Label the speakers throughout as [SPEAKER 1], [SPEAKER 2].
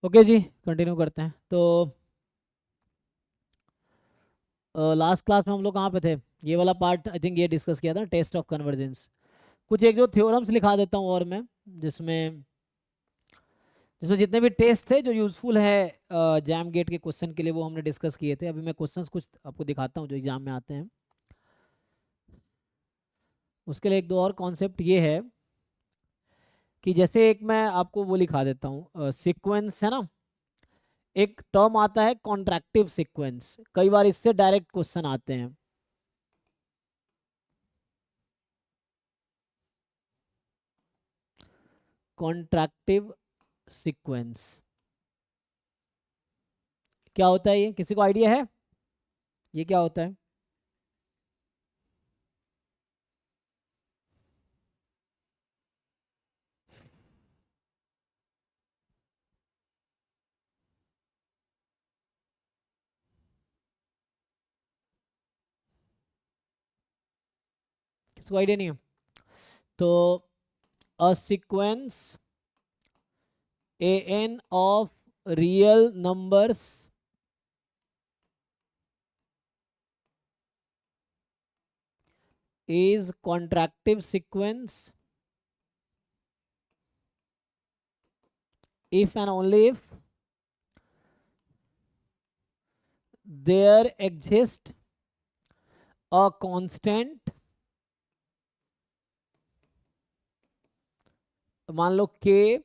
[SPEAKER 1] Okay जी, continue करते हैं। तो लास्ट क्लास में हम लोग कहाँ पे थे? ये वाला पार्ट आई थिंक ये डिस्कस किया था, टेस्ट ऑफ कन्वर्जेंस। कुछ एक जो थ्योरम्स लिखा देता हूँ और मैं जिसमें जिसमें जितने भी टेस्ट थे जो यूज़फुल है जैम गेट के क्वेश्चन के लिए, वो हमने डिस्कस किए थे। अभी मैं क्वेश्चंस कुछ आपको दिखाता हूँ जो एग्जाम में आते हैं। उसके लिए एक दो और कॉन्सेप्ट ये है कि जैसे एक मैं आपको वो लिखा देता हूँ, सीक्वेंस है ना। एक टर्म आता है कॉन्ट्रैक्टिव सीक्वेंस, कई बार इससे डायरेक्ट क्वेश्चन आते हैं। कॉन्ट्रैक्टिव सीक्वेंस क्या होता है? ये किसी को आइडिया है ये क्या होता है? किसी को आइडिया नहीं है? तो a sequence an of real numbers is contractive sequence if and only if there exists a constant, मान लो k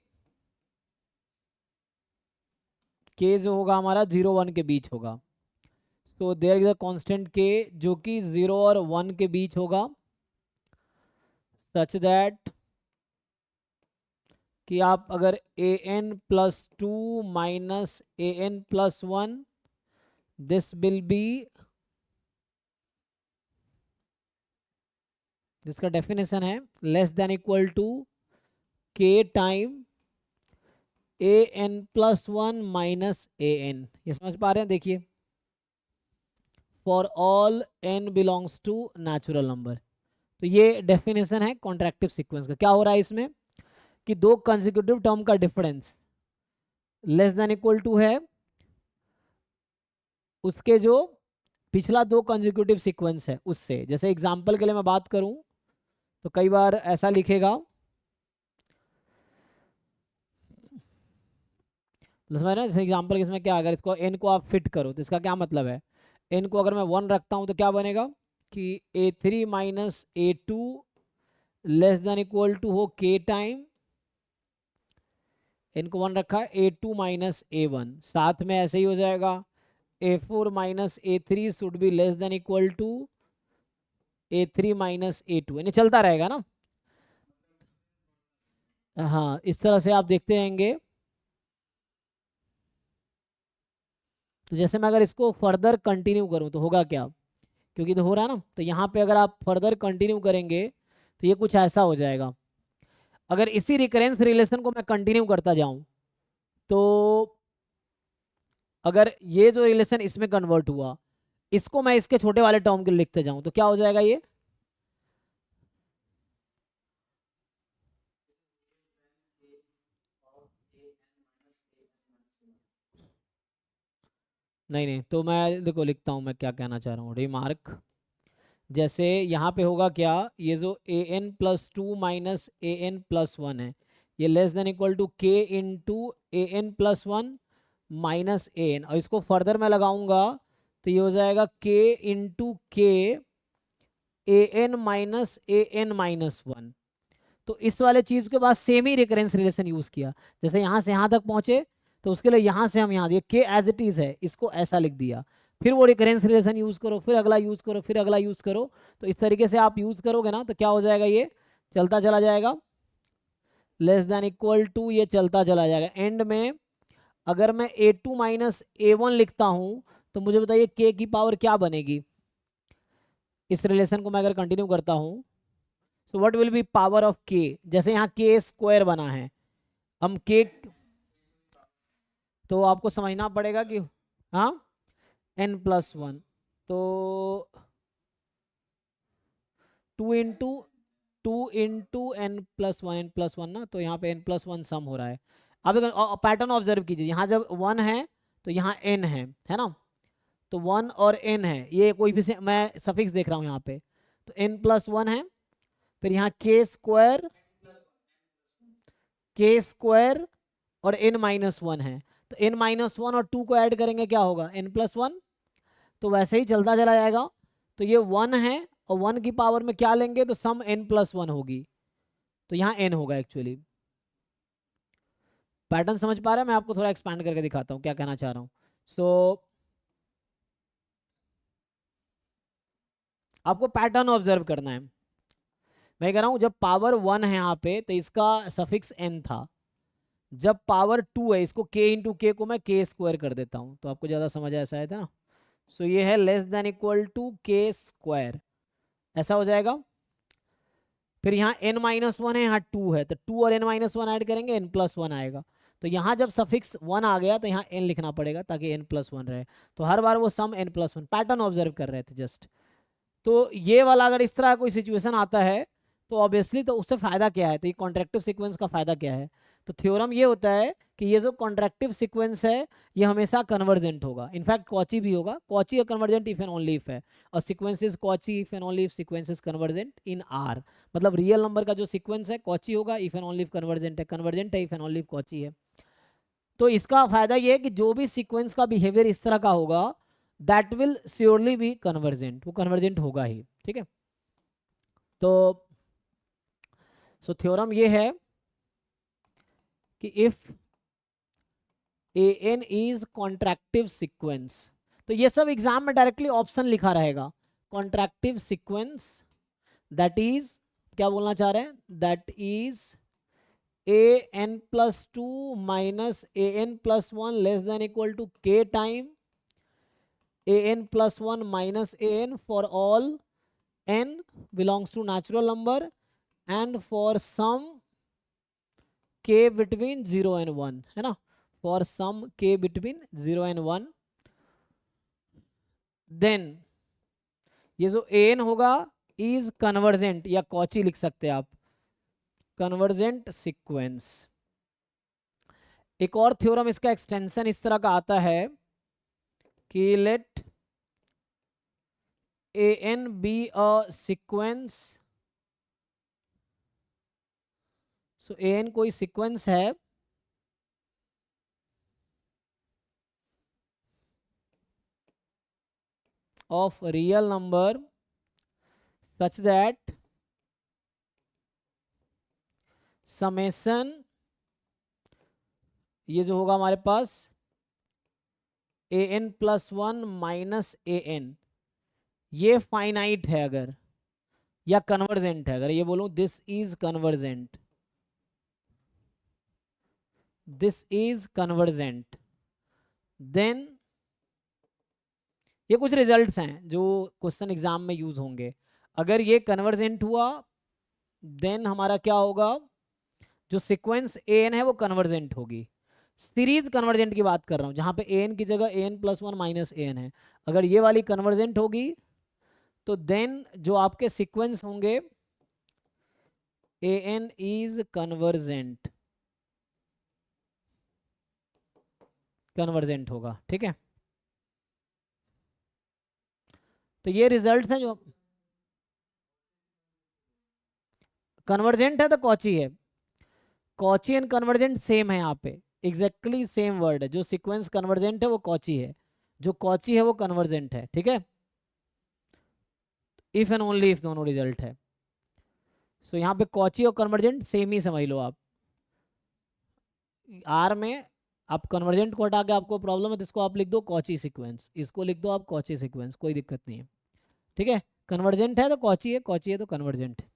[SPEAKER 1] जो होगा हमारा 0 1 के बीच होगा। तो there is a constant k जो कि 0 और 1 के बीच होगा, सच दैट कि आप अगर an+2 minus an+1, this will be, जिसका डेफिनेशन है less than equal to k time an+1 minus an। ये समझ पा रहे हैं? देखिए, for all n belongs to natural number. तो ये डेफिनेशन है कॉन्ट्रैक्टिव सीक्वेंस का। क्या हो रहा है इसमें कि दो कंसेक्यूटिव टर्म का difference less than equal to है उसके जो पिछला दो कंसेक्यूटिव सीक्वेंस है उससे। जैसे एग्जांपल के लिए मैं बात करूं तो कई बार ऐसा लिखेगा, समझ रहे हैं? जैसे एग्जांपल के इसमें क्या, अगर इसको n को आप फिट करो तो इसका क्या मतलब है? n को अगर मैं 1 रखता हूं तो क्या बनेगा कि a3 minus a2 less than equal to हो k टाइम, n को 1 रखा, a2 माइनस a1। साथ में ऐसे ही हो जाएगा, a4 minus a3 should be less than equal to a3 minus a2। यानी चलता रहेगा ना। हाँ, इस तरह से आप देखते रहेंगे। तो जैसे मैं अगर इसको फर्दर कंटिन्यू करूँ तो होगा क्या? क्योंकि तो हो रहा है ना, तो यहाँ पे अगर आप फर्दर कंटिन्यू करेंगे तो ये कुछ ऐसा हो जाएगा। अगर इसी रिकरेंस रिलेशन को मैं कंटिन्यू करता जाऊं तो अगर ये जो रिलेशन इसमें कन्वर्ट हुआ, इसको मैं इसके छोटे वाले टर्म के लिए लिखते जाऊं तो क्या हो जाएगा ये? नहीं नहीं, तो मैं देखो लिखता हूं मैं क्या कहना चाह रहा हूँ। रिमार्क, जैसे यहाँ पे होगा क्या, ये जो an+2 माइनस an+1 है, ये less than equal to k into an+1 minus an। और इसको फर्दर मैं लगाऊंगा तो ये हो जाएगा k into k an minus an-1। तो इस वाले चीज के बाद सेम ही रिकरेंस रिलेशन यूज किया। जैसे यहाँ से यहाँ तक पहुंचे तो उसके लिए यहाँ से हम यहाँ दिए k एज इट इज है, इसको ऐसा लिख दिया। फिर वो रिकरेंस रिलेशन यूज करो, फिर अगला यूज करो, फिर अगला यूज करो। तो इस तरीके से आप यूज करोगे ना तो क्या हो जाएगा, ये चलता चला जाएगा। लेस देन इक्वल टू ये चलता चला जाएगा। एंड में अगर मैं a2 माइनस a1 लिखता हूं तो मुझे बताइए k की पावर क्या बनेगी? इस रिलेशन को मैं अगर कंटिन्यू करता हूं so what will be power of k? जैसे यहाँ k स्क्वायर बना है, हम k, तो आपको समझना पड़ेगा कि हाँ n+1, तो 2 इंटू n+1 ना, तो यहाँ पे n+1 सम हो रहा है। अब पैटर्न ऑब्जर्व कीजिए, यहाँ जब 1 है तो यहाँ n है ना, तो 1 और n है, ये कोई भी मैं सफिक्स देख रहा हूँ यहाँ पे, तो n+1 है, फिर यहाँ k स्क्वायर और n-1 है, तो n-1 और 2 को ऐड करेंगे क्या होगा, n+1, तो वैसे ही चलता चला जाएगा। तो ये 1 है और 1 की पावर में क्या लेंगे तो सम n+1 होगी, तो यहाँ n होगा एक्चुअली। पैटर्न समझ पा रहे हैं, मैं आपको थोड़ा एक्सपैंड करके दिखाता हूँ क्या कहना चाह रहा हूँ। सो आपको पैटर्न ऑब्जर्व करना है। मैं कह रहा हूँ जब पावर 1 है यहाँ पे तो इसका सफिक्स n था, जब पावर 2 है इसको k इंटू के को मैं k स्क्वायर कर देता हूँ, तो आपको ज़्यादा समझ ऐसा आया था ना। सो ये है less than equal to k square, ऐसा हो जाएगा। फिर यहाँ n-1 है, यहाँ 2 है, तो 2 और n-1 ऐड करेंगे n+1 आएगा। तो यहाँ जब सफिक्स 1 आ गया तो यहाँ n लिखना पड़ेगा ताकि n+1 रहे, तो हर बार वो सम n+1 पैटर्न ऑब्जर्व कर रहे थे जस्ट। तो ये वाला अगर इस तरह कोई सिचुएशन आता है तो ऑब्वियसली तो उससे फ़ायदा क्या है, तो ये कॉन्ट्रैक्टिव सीक्वेंस का फ़ायदा क्या है, तो थ्योरम ये होता है कि ये जो कॉन्ट्रैक्टिव सीक्वेंस है ये हमेशा कन्वर्जेंट होगा, इनफैक्ट कॉची भी होगा, कॉची और convergent if and only if है, और sequence is Cauchy if and only if sequence is convergent in R, मतलब रियल नंबर का जो सीक्वेंस है कॉची होगा if and only if convergent है if and only if Cauchy है। तो इसका फायदा ये है कि जो भी सीक्वेंस का बिहेवियर इस तरह का होगा that will surely be convergent, वो कन्वर्जेंट होगा ही, ठीक है। तो सो थ्योरम ये है कि इफ an इज कॉन्ट्रैक्टिव सीक्वेंस, तो ये सब एग्जाम में डायरेक्टली ऑप्शन लिखा रहेगा, कॉन्ट्रैक्टिव सीक्वेंस दैट इज, क्या बोलना चाह रहे हैं, that is an+2 minus an+1 less than equal to k time an+1 minus an for all n belongs to natural number and for some k between 0 and 1, है ना, for some k between 0 and 1, then ये जो an होगा is convergent या Cauchy लिख सकते हैं आप, कन्वर्जेंट सीक्वेंस। एक और थ्योरम इसका एक्सटेंशन इस तरह का आता है कि let an be a sequence, सो an कोई सीक्वेंस है of real number such that summation, ये जो होगा हमारे पास an+1 माइनस an, ये फाइनाइट है अगर, या कन्वर्जेंट है, अगर ये बोलूं this is convergent, this is convergent, then ये कुछ रिजल्ट्स हैं जो क्वेश्चन एग्जाम में यूज होंगे। अगर ये कन्वर्जेंट हुआ देन हमारा क्या होगा, जो सीक्वेंस an है वो कन्वर्जेंट होगी, सीरीज कन्वर्जेंट की बात कर रहा हूं जहां पे an की जगह an+1 माइनस an है, अगर ये वाली कन्वर्जेंट होगी तो देन जो आपके सीक्वेंस होंगे an इज कन्वर्जेंट, कन्वर्जेंट होगा, ठीक है। तो ये रिजल्ट है जो कन्वर्जेंट है, तो कॉची है, कॉची एंड कन्वर्जेंट सेम है यहाँ पे, एग्जैक्टली सेम वर्ड है, जो सीक्वेंस कन्वर्जेंट है वो कॉची है, जो कॉची है वो कन्वर्जेंट है, ठीक है। इफ एंड ओनली इफ दोनों रिजल्ट है, सो यहाँ पे कॉची और कन्वर्जेंट सेम ही समझ लो आप। आर में आप कन्वर्जेंट को हटा के आपको प्रॉब्लम है तो इसको आप लिख दो कॉची सीक्वेंस, इसको लिख दो आप कॉची सीक्वेंस, कोई दिक्कत नहीं है, ठीक है। कन्वर्जेंट है तो कॉची है, कॉची है तो कन्वर्जेंट है।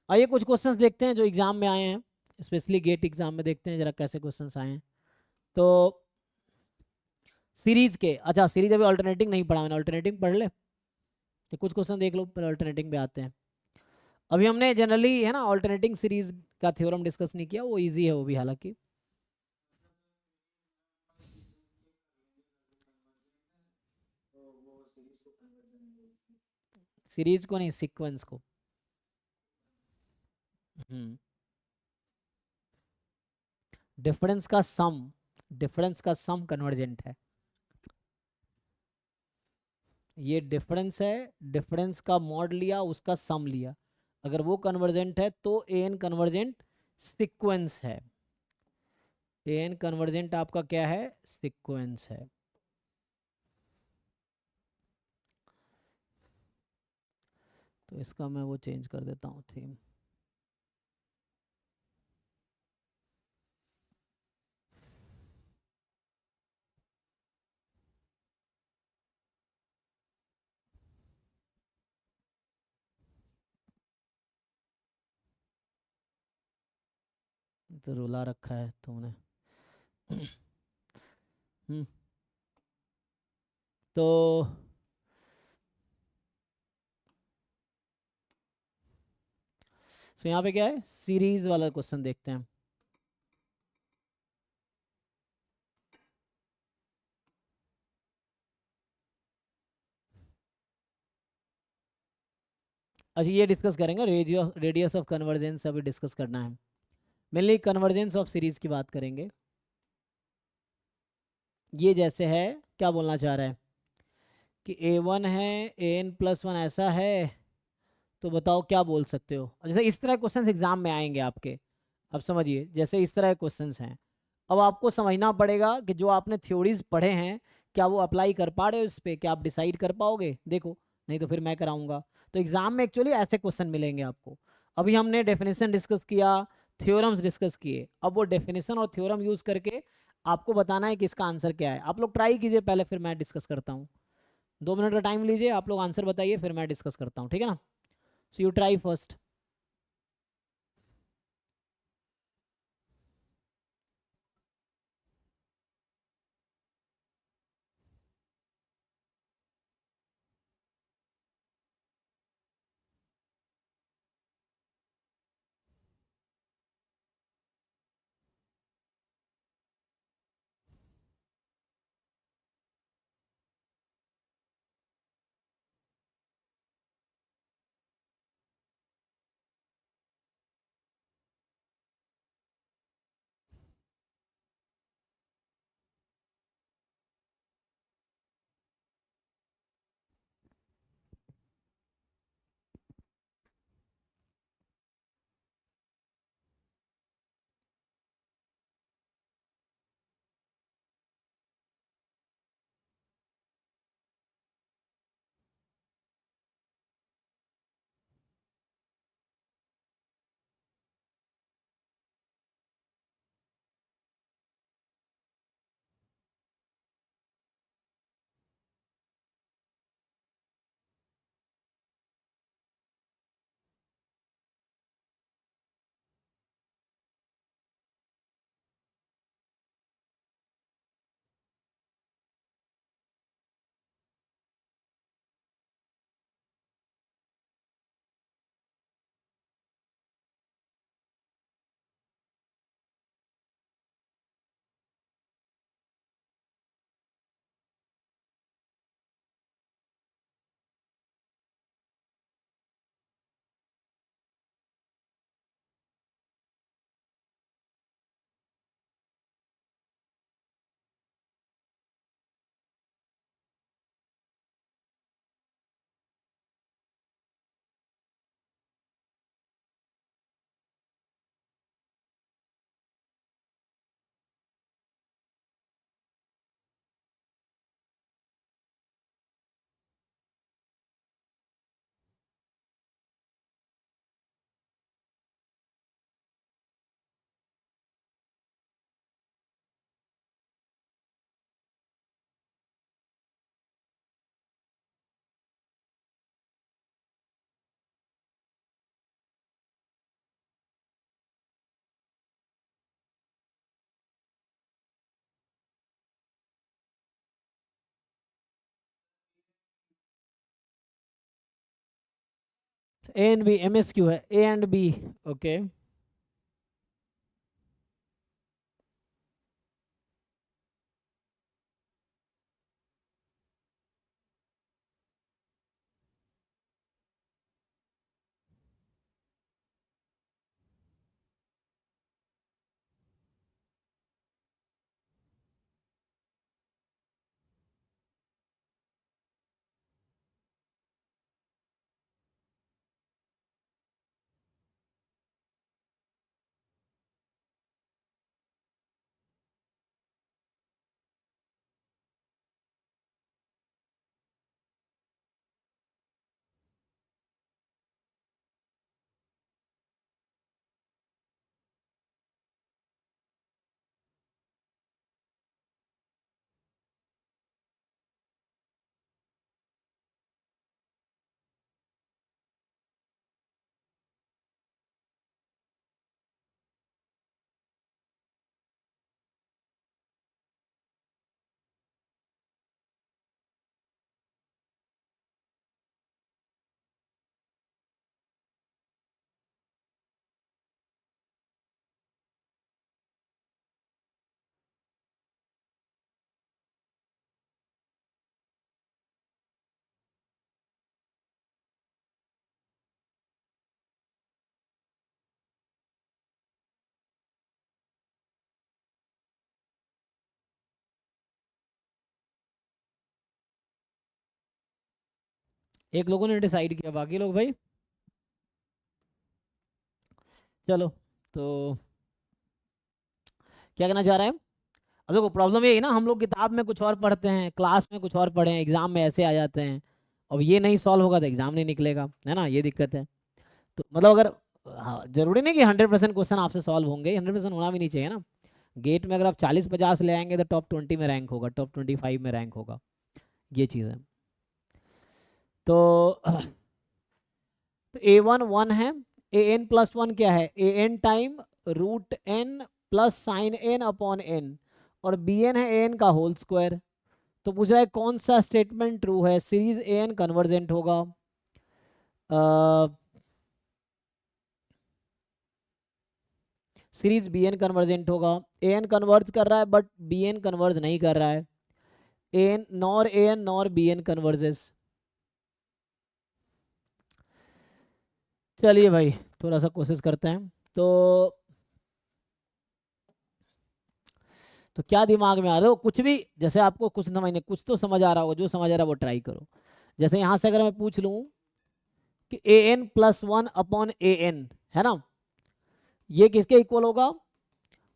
[SPEAKER 1] आइए कुछ क्वेश्चंस देखते हैं जो एग्जाम में आए हैं, स्पेशली गेट एग्जाम में, देखते हैं जरा कैसे क्वेश्चंस आए हैं। तो सीरीज के, अच्छा सीरीज अभी अल्टरनेटिंग नहीं पढ़ा मैंने, अल्टरनेटिंग पढ़ ले। तो कुछ क्वेश्चन देख लो, फिर अल्टरनेटिंग पे आते हैं। अभी हमने जनरली है ना ऑल्टरनेटिंग सीरीज का थ्योरम डिस्कस नहीं किया, वो इजी है वो भी हालांकि। सीरीज को नहीं, सीक्वेंस को। हम्म। डिफरेंस का सम, डिफरेंस का सम कन्वर्जेंट है। ये डिफरेंस है, डिफरेंस का मॉड लिया, उसका सम लिया, अगर वो कन्वर्जेंट है तो ए एन कन्वर्जेंट सीक्वेंस है। ए एन कन्वर्जेंट आपका क्या है, सीक्वेंस है। तो इसका मैं वो चेंज कर देता हूँ थीम। तो रुला रखा है तुमने। हम्म। तो यहाँ पे क्या है, सीरीज वाला क्वेश्चन देखते हैं। अच्छा ये डिस्कस करेंगे, रेडियस ऑफ कन्वर्जेंस अभी डिस्कस करना है। मेनली कन्वर्जेंस ऑफ सीरीज की बात करेंगे। ये जैसे है, क्या बोलना चाह रहा है कि ए वन है, ए एन प्लस वन ऐसा है, तो बताओ क्या बोल सकते हो। जैसे इस तरह क्वेश्चंस एग्जाम में आएंगे आपके। अब समझिए, जैसे इस तरह क्वेश्चंस हैं, अब आपको समझना पड़ेगा कि जो आपने थ्योरीज पढ़े हैं क्या वो अप्लाई कर पा रहे हो इस पे, क्या आप डिसाइड कर पाओगे, देखो। नहीं तो फिर मैं कराऊंगा। तो एग्जाम में एक्चुअली ऐसे क्वेश्चन मिलेंगे आपको। अभी हमने डेफिनेशन डिस्कस किया, थ्योरम्स डिस्कस किए, अब वो डेफिनेशन और थ्योरम यूज करके आपको बताना है कि इसका आंसर क्या है। आप लोग ट्राई कीजिए पहले, फिर मैं डिस्कस करता हूँ। 2 मिनट का टाइम लीजिए, आप लोग आंसर बताइए, फिर मैं डिस्कस करता हूँ, ठीक है ना। So you try first. A and B MSQ है, ए एंड बी। ओके एक लोगों ने डिसाइड किया, बाकी लोग भाई चलो। तो क्या कहना चाह रहे हैं? अब देखो प्रॉब्लम ये है ना, हम लोग किताब में कुछ और पढ़ते हैं, क्लास में कुछ और पढ़े हैं, एग्जाम में ऐसे आ जाते हैं। अब ये नहीं सॉल्व होगा तो एग्जाम नहीं निकलेगा, है ना, ये दिक्कत है। तो मतलब अगर हाँ, जरूरी नहीं कि 100% क्वेश्चन आपसे सॉल्व होंगे, 100% होना भी नहीं चाहिए ना। गेट में अगर आप 40-50 ले आएंगे तो टॉप 20 में रैंक होगा, टॉप 25 में रैंक होगा, ये चीज़ है। तो A1 1 है, an+1 क्या है, an time √n plus sign n upon n, और bn है an का होल स्क्वायर। तो पूछ रहा है कौन सा स्टेटमेंट ट्रू है, सीरीज an कन्वर्जेंट होगा। सीरीज bn कन्वर्जेंट होगा। an कन्वर्ज कर रहा है बट bn कन्वर्ज नहीं कर रहा है। an nor bn converges. चलिए भाई थोड़ा सा कोशिश करते हैं। तो क्या दिमाग में आ रहा है, कुछ भी, जैसे आपको कुछ समझने, कुछ तो समझ आ रहा होगा, जो समझ आ रहा है वो ट्राई करो। जैसे यहाँ से अगर मैं पूछ लूँ कि an+1 अपॉन an, है ना, ये किसके इक्वल होगा,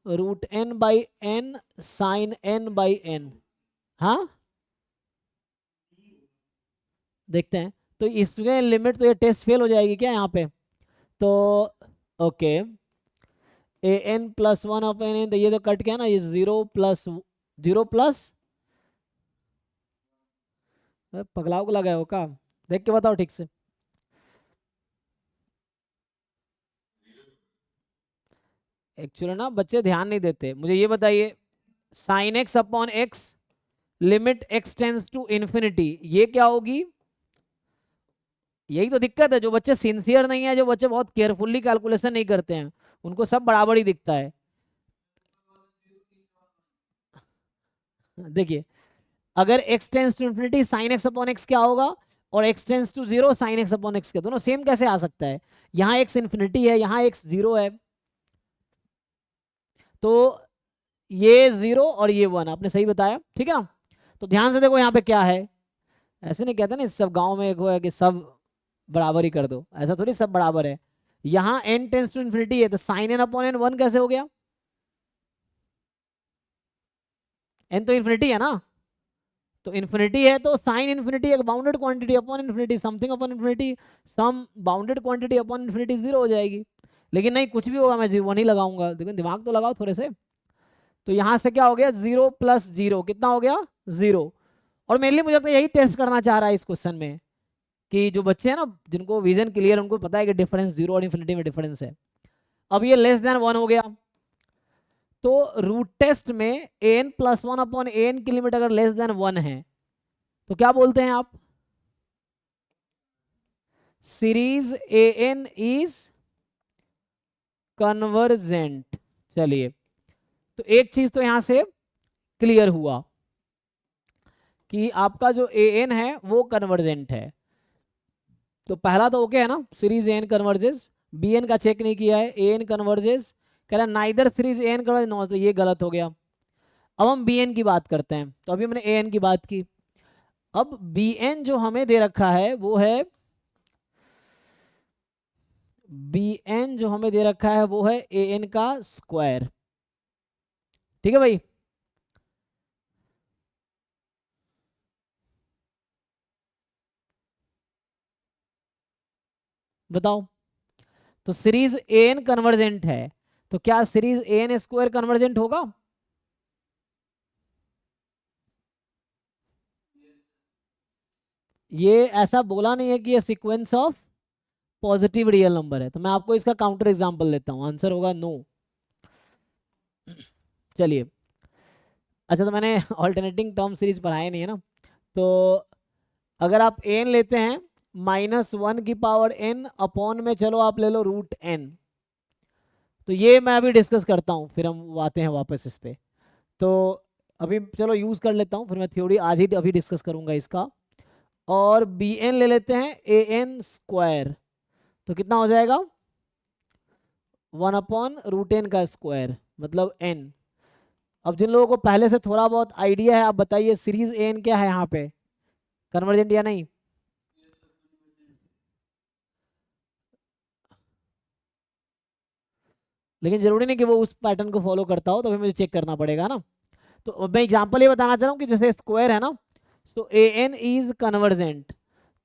[SPEAKER 1] √n/n साइन n/n। हाँ देखते हैं। तो इसमें लिमिट, तो ये टेस्ट फेल हो जाएगी क्या यहाँ पे? तो ओके, an+1 अपॉन n, तो ये तो कट गया ना, ये 0+0+, पगलाव को लगा हो का, देख के बताओ ठीक से। एक्चुअली ना बच्चे ध्यान नहीं देते, मुझे ये बताइए, sine x upon x limit x tends to infinity, ये क्या होगी? यही तो दिक्कत है, जो बच्चे सिंसियर नहीं है, जो बच्चे बहुत केयरफुली कैलकुलेशन नहीं करते हैं, उनको सब बराबर ही दिखता है। देखिए, अगर x tends to infinity sine x upon x क्या होगा, और x tends to 0 sine x upon x, के दोनों सेम कैसे आ सकता है? यहाँ x इन्फिनिटी है, यहाँ x 0 है, तो ये 0 और ये 1, आपने सही बताया, ठीक है ना। तो ध्यान से देखो यहाँ पे क्या है, ऐसे नहीं कहते ना सब गांव में एक वो है कि सब बराबर ही कर दो, ऐसा थोड़ी सब बराबर है। यहाँ n टेंस टू इन्फिनिटी है, तो साइन n अपॉन n 1 कैसे हो गया? n तो इन्फिनिटी है ना, तो इन्फिनिटी है तो साइन इन्फिनिटी एक bounded quantity upon infinity, something upon infinity, some bounded quantity upon infinity 0 हो जाएगी। लेकिन नहीं, कुछ भी होगा, मैं 0 नहीं लगाऊंगा, लेकिन दिमाग तो लगाओ थोड़े से। तो यहाँ से क्या हो गया, 0+0 कितना हो गया, 0। और मेनली मुझे तो यही टेस्ट करना चाह रहा है इस क्वेश्चन में, कि जो बच्चे हैं ना जिनको विजन क्लियर, उनको पता है कि डिफरेंस 0 और इन्फिनिटी में डिफरेंस है। अब ये <1 हो गया, तो रूट टेस्ट में an+1 अपॉन an की लिमिट अगर <1 है तो क्या बोलते हैं आप, series a n is convergent. चलिए, तो एक चीज तो यहां से क्लियर हुआ कि आपका जो ए एन है वो कन्वर्जेंट है। तो पहला तो ओके है ना, series a n converges. B n का चेक नहीं किया है, ए एन कन्वर्जेस, कह रहा neither series a n converges no, तो ये गलत हो गया। अब हम बी एन की बात करते हैं। तो अभी हमने ए एन की बात की, अब बी एन जो हमें दे रखा है वो है, बी एन जो हमें दे रखा है वो है ए एन का स्क्वायर। ठीक है भाई, बताओ। तो सीरीज ए एन कन्वर्जेंट है, तो क्या series a N square convergent होगा? ये ऐसा बोला नहीं है कि ये sequence of positive real number है, तो मैं आपको इसका काउंटर एग्जांपल देता हूं, आंसर होगा नो। चलिए, अच्छा तो मैंने ऑल्टरनेटिंग टर्म सीरीज पढ़ाया नहीं है ना, तो अगर आप एन लेते हैं -1 की पावर एन अपॉन में, चलो आप ले लो √n, तो ये मैं अभी डिस्कस करता हूँ, फिर हम आते हैं वापस इस पे। तो अभी चलो यूज कर लेता हूँ, फिर मैं थ्योरी आज ही अभी डिस्कस करूंगा इसका। और बी एन ले लेते हैं ए एन स्क्वायर, तो कितना हो जाएगा 1/√n का स्क्वायर, मतलब n। अब जिन लोगों को पहले से थोड़ा बहुत आइडिया है, आप बताइए सीरीज एन क्या है यहाँ पे, कन्वर्जेंट या नहीं? लेकिन जरूरी नहीं कि वो उस पैटर्न को फॉलो करता हो, तो फिर मुझे चेक करना पड़ेगा ना। तो मैं एग्जांपल ये बताना चाह रहा हूँ कि जैसे स्क्वायर है ना, so a n is convergent,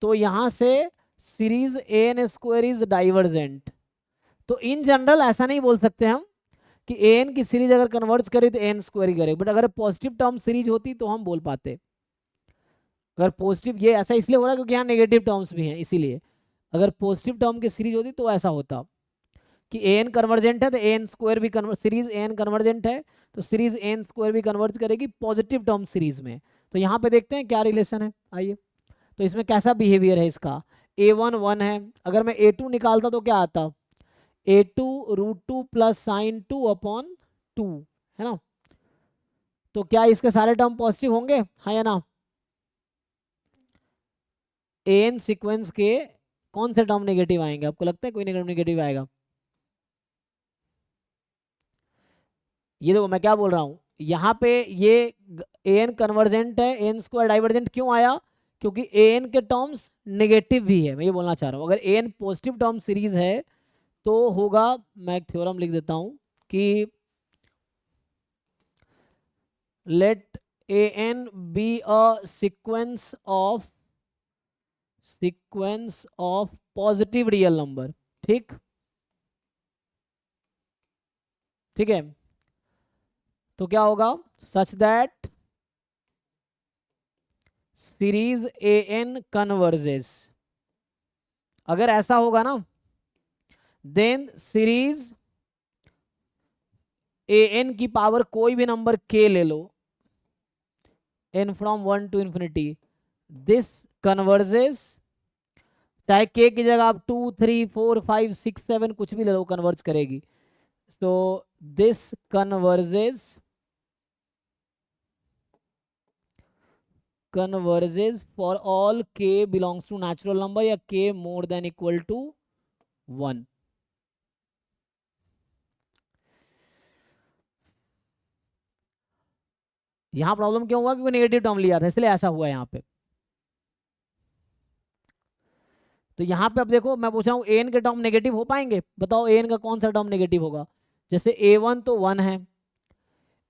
[SPEAKER 1] तो यहाँ से series a N square is divergent. तो इन जनरल ऐसा नहीं बोल सकते हम कि ए एन की सीरीज अगर कन्वर्ज करे तो एन स्क्वायर ही करे, बट अगर पॉजिटिव टर्म सीरीज होती तो हम बोल पाते। अगर पॉजिटिव, ये ऐसा इसलिए हो रहा है क्योंकि यहाँ नेगेटिव टर्म्स भी हैं, इसीलिए अगर पॉजिटिव टर्म की सीरीज होती तो ऐसा होता कि ए एन कन्वर्जेंट है तो ए एन स्क्वायर भी convert, series a n convergent है तो सीरीज ए एन स्क्वायर भी कन्वर्ज करेगी पॉजिटिव टर्म सीरीज में। तो यहाँ पे देखते हैं क्या रिलेशन है, आइए। तो इसमें कैसा बिहेवियर है इसका, a1 1 है, अगर मैं a2 निकालता तो क्या आता, a2 √2 प्लस साइन 2/2, है ना। तो क्या इसके सारे टर्म पॉजिटिव होंगे, हाँ या ना? एन सीक्वेंस के कौन से टर्म नेगेटिव आएंगे, आपको लगता है कोई नेगेटिव आएगा? ये देखो मैं क्या बोल रहा हूँ, यहाँ पे ये एन कन्वर्जेंट है, एन स्क्वायर डाइवर्जेंट क्यों आया, क्योंकि एन के टर्म्स नेगेटिव भी है, मैं ये बोलना चाह रहा हूँ। अगर एन पॉजिटिव टर्म सीरीज है तो होगा, मैं एक थ्योरम लिख देता हूँ कि let a n be a sequence of positive real number. ठीक, ठीक है। तो क्या होगा, such that series a n converges, अगर ऐसा होगा ना, देन सीरीज ए एन की पावर कोई भी नंबर k ले लो, n from 1 to infinity, this converges, चाहे k की जगह आप 2 3 4 5 6 7 कुछ भी ले लो, कन्वर्ज करेगी। So this converges for all k belongs to natural number या k more than equal to 1। यहां प्रॉब्लम क्यों हुआ, क्योंकि नेगेटिव टर्म लिया था, इसलिए ऐसा हुआ यहाँ पे। तो यहाँ पे अब देखो मैं पूछ रहा हूँ एन के टर्म नेगेटिव हो पाएंगे, बताओ एन का कौन सा टर्म नेगेटिव होगा। जैसे a1 तो 1 है,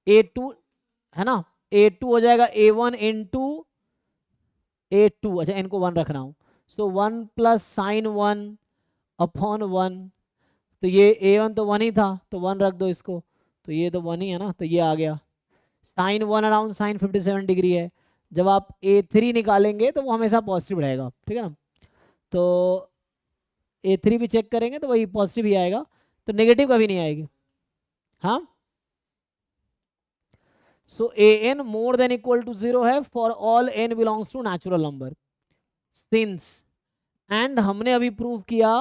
[SPEAKER 1] a2 है ना, a2 हो जाएगा a1 इंटू a2, अच्छा n को 1 रखना हूँ, सो 1 प्लस साइन 1 अपॉन 1, तो ये a1 तो 1 ही था तो 1 रख दो इसको, तो ये तो 1 ही है ना, तो ये आ गया। साइन 1 अराउंड साइन 57 डिग्री है, जब आप a3 निकालेंगे तो वो हमेशा पॉजिटिव रहेगा, ठीक है ना। तो a3 भी चेक करेंगे तो वही पॉजिटिव ही आएगा, तो नेगेटिव कभी नहीं आएगी। हाँ, so a n more than equal to 0 है for all n belongs to natural number, since and हमने अभी प्रूव किया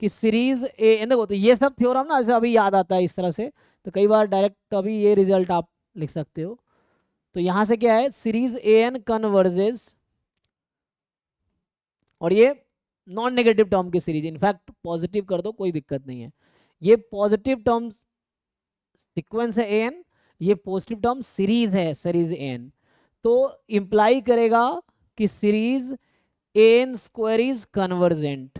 [SPEAKER 1] कि सीरीज ए एन, देखो तो ये सब थ्योरम ना, जैसे अभी याद आता है इस तरह से, तो कई बार डायरेक्ट अभी ये रिजल्ट आप लिख सकते हो। तो यहां से क्या है, सीरीज ए एन कन्वर्जेस, और ये नॉन नेगेटिव टर्म की सीरीज, इनफैक्ट पॉजिटिव कर दो कोई दिक्कत नहीं है, ये पॉजिटिव टर्म सीक्वेंस है एन, ये पॉजिटिव टर्म सीरीज है सीरीज एन, तो इंप्लाई करेगा कि series n square is convergent.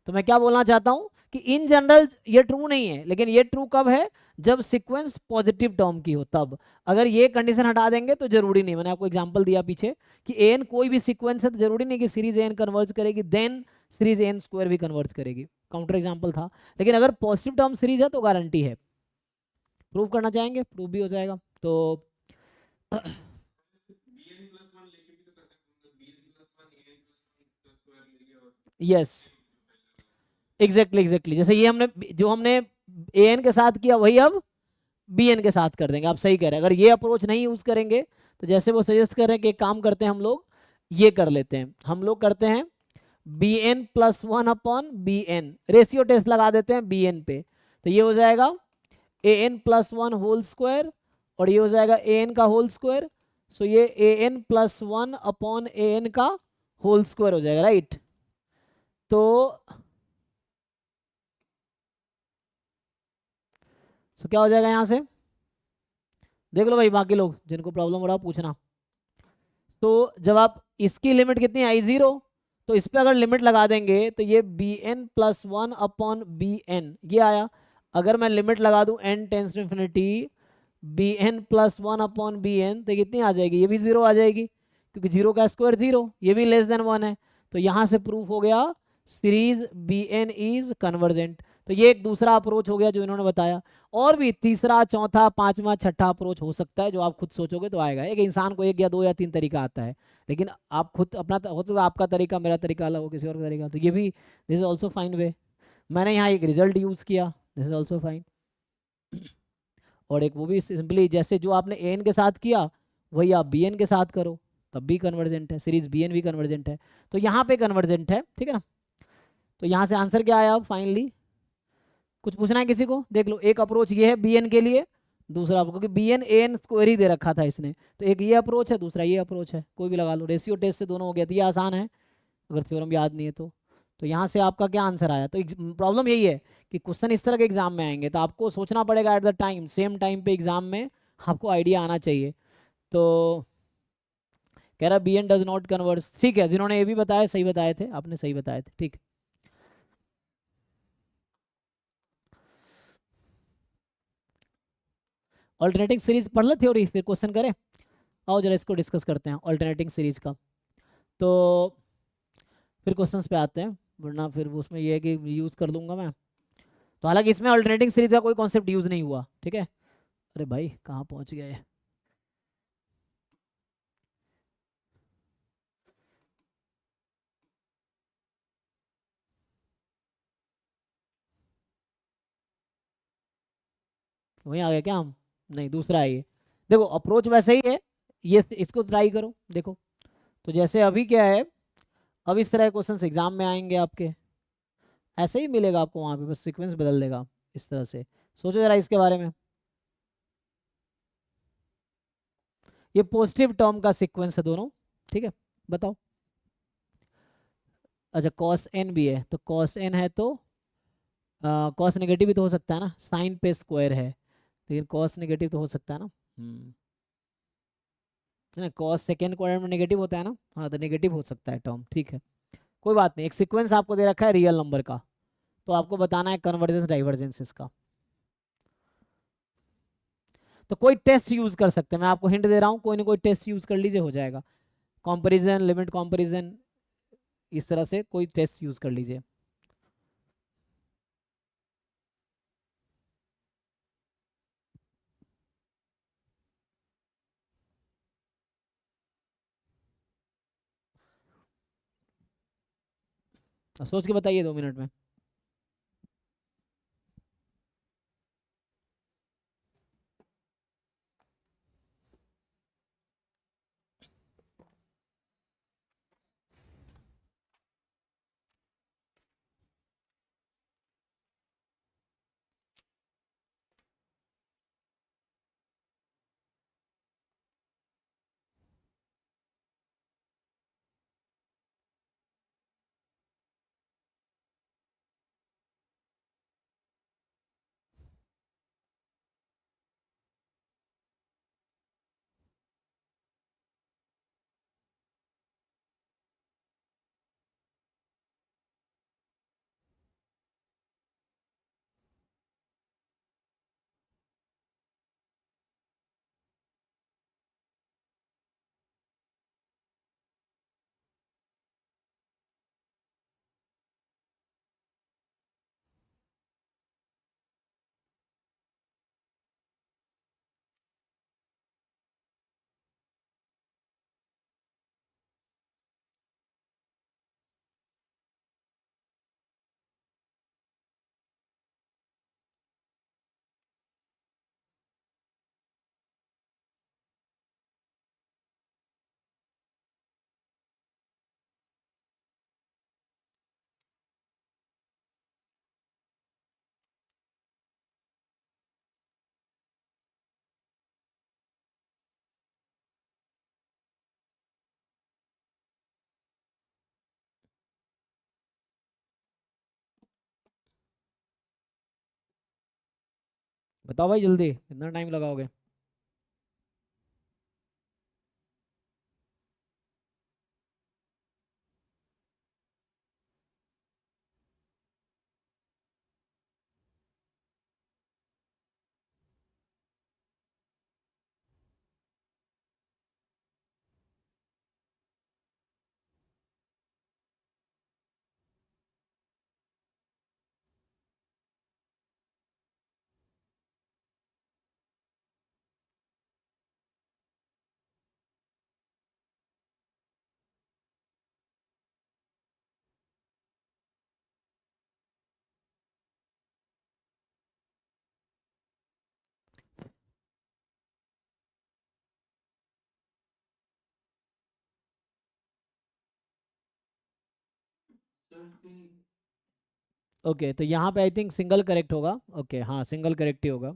[SPEAKER 1] तो मैं क्या बोलना चाहता हूं कि इन जनरल ये ट्रू नहीं है, लेकिन ये ट्रू कब है, जब सीक्वेंस पॉजिटिव टर्म की हो तब। अगर ये कंडीशन हटा देंगे तो जरूरी नहीं, मैंने आपको एग्जांपल दिया पीछे कि एन कोई भी सीक्वेंस है तो जरूरी नहीं कि सीरीज एन कन्वर्ज करेगी देन सीरीज एन स्क्वायर भी कन्वर्ज करेगी, काउंटर एग्जांपल था। लेकिन अगर पॉजिटिव टर्म सीरीज है तो गारंटी है। प्रूव करना चाहेंगे, प्रूव भी हो जाएगा। तो यस, एग्जैक्टली एग्जैक्टली, जैसे ये हमने जो हमने ए एन के साथ किया वही अब बी एन के साथ कर देंगे। आप सही कह रहे हैं, अगर ये अप्रोच नहीं यूज करेंगे तो जैसे वो सजेस्ट कर रहे हैं कि एक काम करते हैं हम लोग, ये कर लेते हैं, हम लोग करते हैं b n plus one upon b n, ratio test लगा देते हैं बी एन पे, तो ये हो जाएगा a n plus one whole square, और ये हो जाएगा ए एन का होल स्क्वायर, सो ये a n plus one upon a n का होल स्क्वायर हो जाएगा, राइट। तो क्या हो जाएगा यहां से, देख लो भाई, बाकी लोग जिनको प्रॉब्लम हो रहा है पूछना। तो जब आप इसकी लिमिट कितनी आई, जीरो, तो इस पे अगर लिमिट लगा देंगे तो ये b n plus one upon b n ये आया। अगर मैं लिमिट लगा दूं n tends to infinity b n plus one upon b n, तो कितनी आ जाएगी, ये भी जीरो आ जाएगी, क्योंकि जीरो का स्क्वायर जीरो, ये भी लेस देन वन है। तो यहां से प्रूफ हो गया series b n is convergent. तो ये एक दूसरा अप्रोच हो गया जो इन्होंने बताया। और भी तीसरा चौथा पांचवा छठा अप्रोच हो सकता है, जो आप खुद सोचोगे तो आएगा। एक इंसान को एक या दो या तीन तरीका आता है, लेकिन आप खुद अपना हो तो आपका तरीका मेरा तरीका अलग हो किसी और का तरीका, तो ये भी दिस इज ऑल्सो फाइन वे। मैंने यहाँ एक रिजल्ट यूज किया, दिस इज ऑल्सो फाइन। और एक वो भी सिंपली जैसे जो आपने ए एन के साथ किया वही आप बी एन के साथ करो, तब भी कन्वर्जेंट है, सीरीज बी एन भी कन्वर्जेंट है, तो यहाँ पे कन्वर्जेंट है, ठीक है ना। तो यहाँ से आंसर क्या आया अब फाइनली, कुछ पूछना है किसी को, देख लो। एक अप्रोच ये है बी एन के लिए, दूसरा क्योंकि b n a N square ही दे रखा था इसने, तो एक ये अप्रोच है, दूसरा ये अप्रोच है, कोई भी लगा लो, रेशियो टेस्ट से दोनों हो गया, तो ये आसान है अगर थ्योरम याद नहीं है तो। तो यहाँ से आपका क्या आंसर आया, तो प्रॉब्लम यही है कि क्वेश्चन इस तरह के एग्जाम में आएंगे तो आपको सोचना पड़ेगा at the time, same time पे एग्जाम में आपको आइडिया आना चाहिए। तो कह रहा b n does not converse, ठीक है, जिन्होंने ये भी बताया सही बताए थे, आपने सही बताए थे, ठीक। ऑल्टरनेटिंग सीरीज पढ़ लो थ्योरी, फिर क्वेश्चन करें। आओ जरा इसको डिस्कस करते हैं ऑल्टरनेटिंग सीरीज का, तो फिर क्वेश्चंस पे आते हैं, वरना फिर उसमें ये है कि यूज़ कर लूँगा मैं। तो हालांकि इसमें ऑल्टरनेटिंग सीरीज का कोई कॉन्सेप्ट यूज़ नहीं हुआ, ठीक है। अरे भाई कहाँ पहुँच गए, वहीं आ गए क्या हम, नहीं दूसरा है ये। देखो अप्रोच वैसे ही है, ये इसको ट्राई करो देखो। तो जैसे अभी क्या है, अब इस तरह के क्वेश्चन एग्जाम में आएंगे आपके, ऐसे ही मिलेगा आपको वहाँ पे, बस सीक्वेंस बदल देगा इस तरह से। सोचो जरा इसके बारे में, ये पॉजिटिव टर्म का सीक्वेंस है दोनों, ठीक है, बताओ। अच्छा कॉस एन भी है, तो कॉस एन है तो कॉस नेगेटिव भी तो हो सकता है ना, साइन पे स्क्वायर है, लेकिन कॉस नेगेटिव तो हो सकता है ना, है ना, कॉस सेकेंड क्वाड्रेंट में नेगेटिव होता है ना, हाँ तो नेगेटिव हो सकता है टर्म, ठीक है। कोई बात नहीं, एक सीक्वेंस आपको दे रखा है रियल नंबर का, तो आपको बताना है कन्वर्जेंस डाइवर्जेंस इसका। तो कोई टेस्ट यूज कर सकते हैं, मैं आपको हिंट दे रहा हूँ, कोई ना कोई टेस्ट यूज कर लीजिए हो जाएगा, कंपैरिजन, लिमिट कंपैरिजन, इस तरह से कोई टेस्ट यूज कर लीजिए। सोच के बताइए 2 मिनट में। बताओ भाई जल्दी, कितना टाइम लगाओगे? ओके, तो यहाँ पे आई थिंक सिंगल करेक्ट होगा। ओके हाँ, सिंगल करेक्ट ही होगा।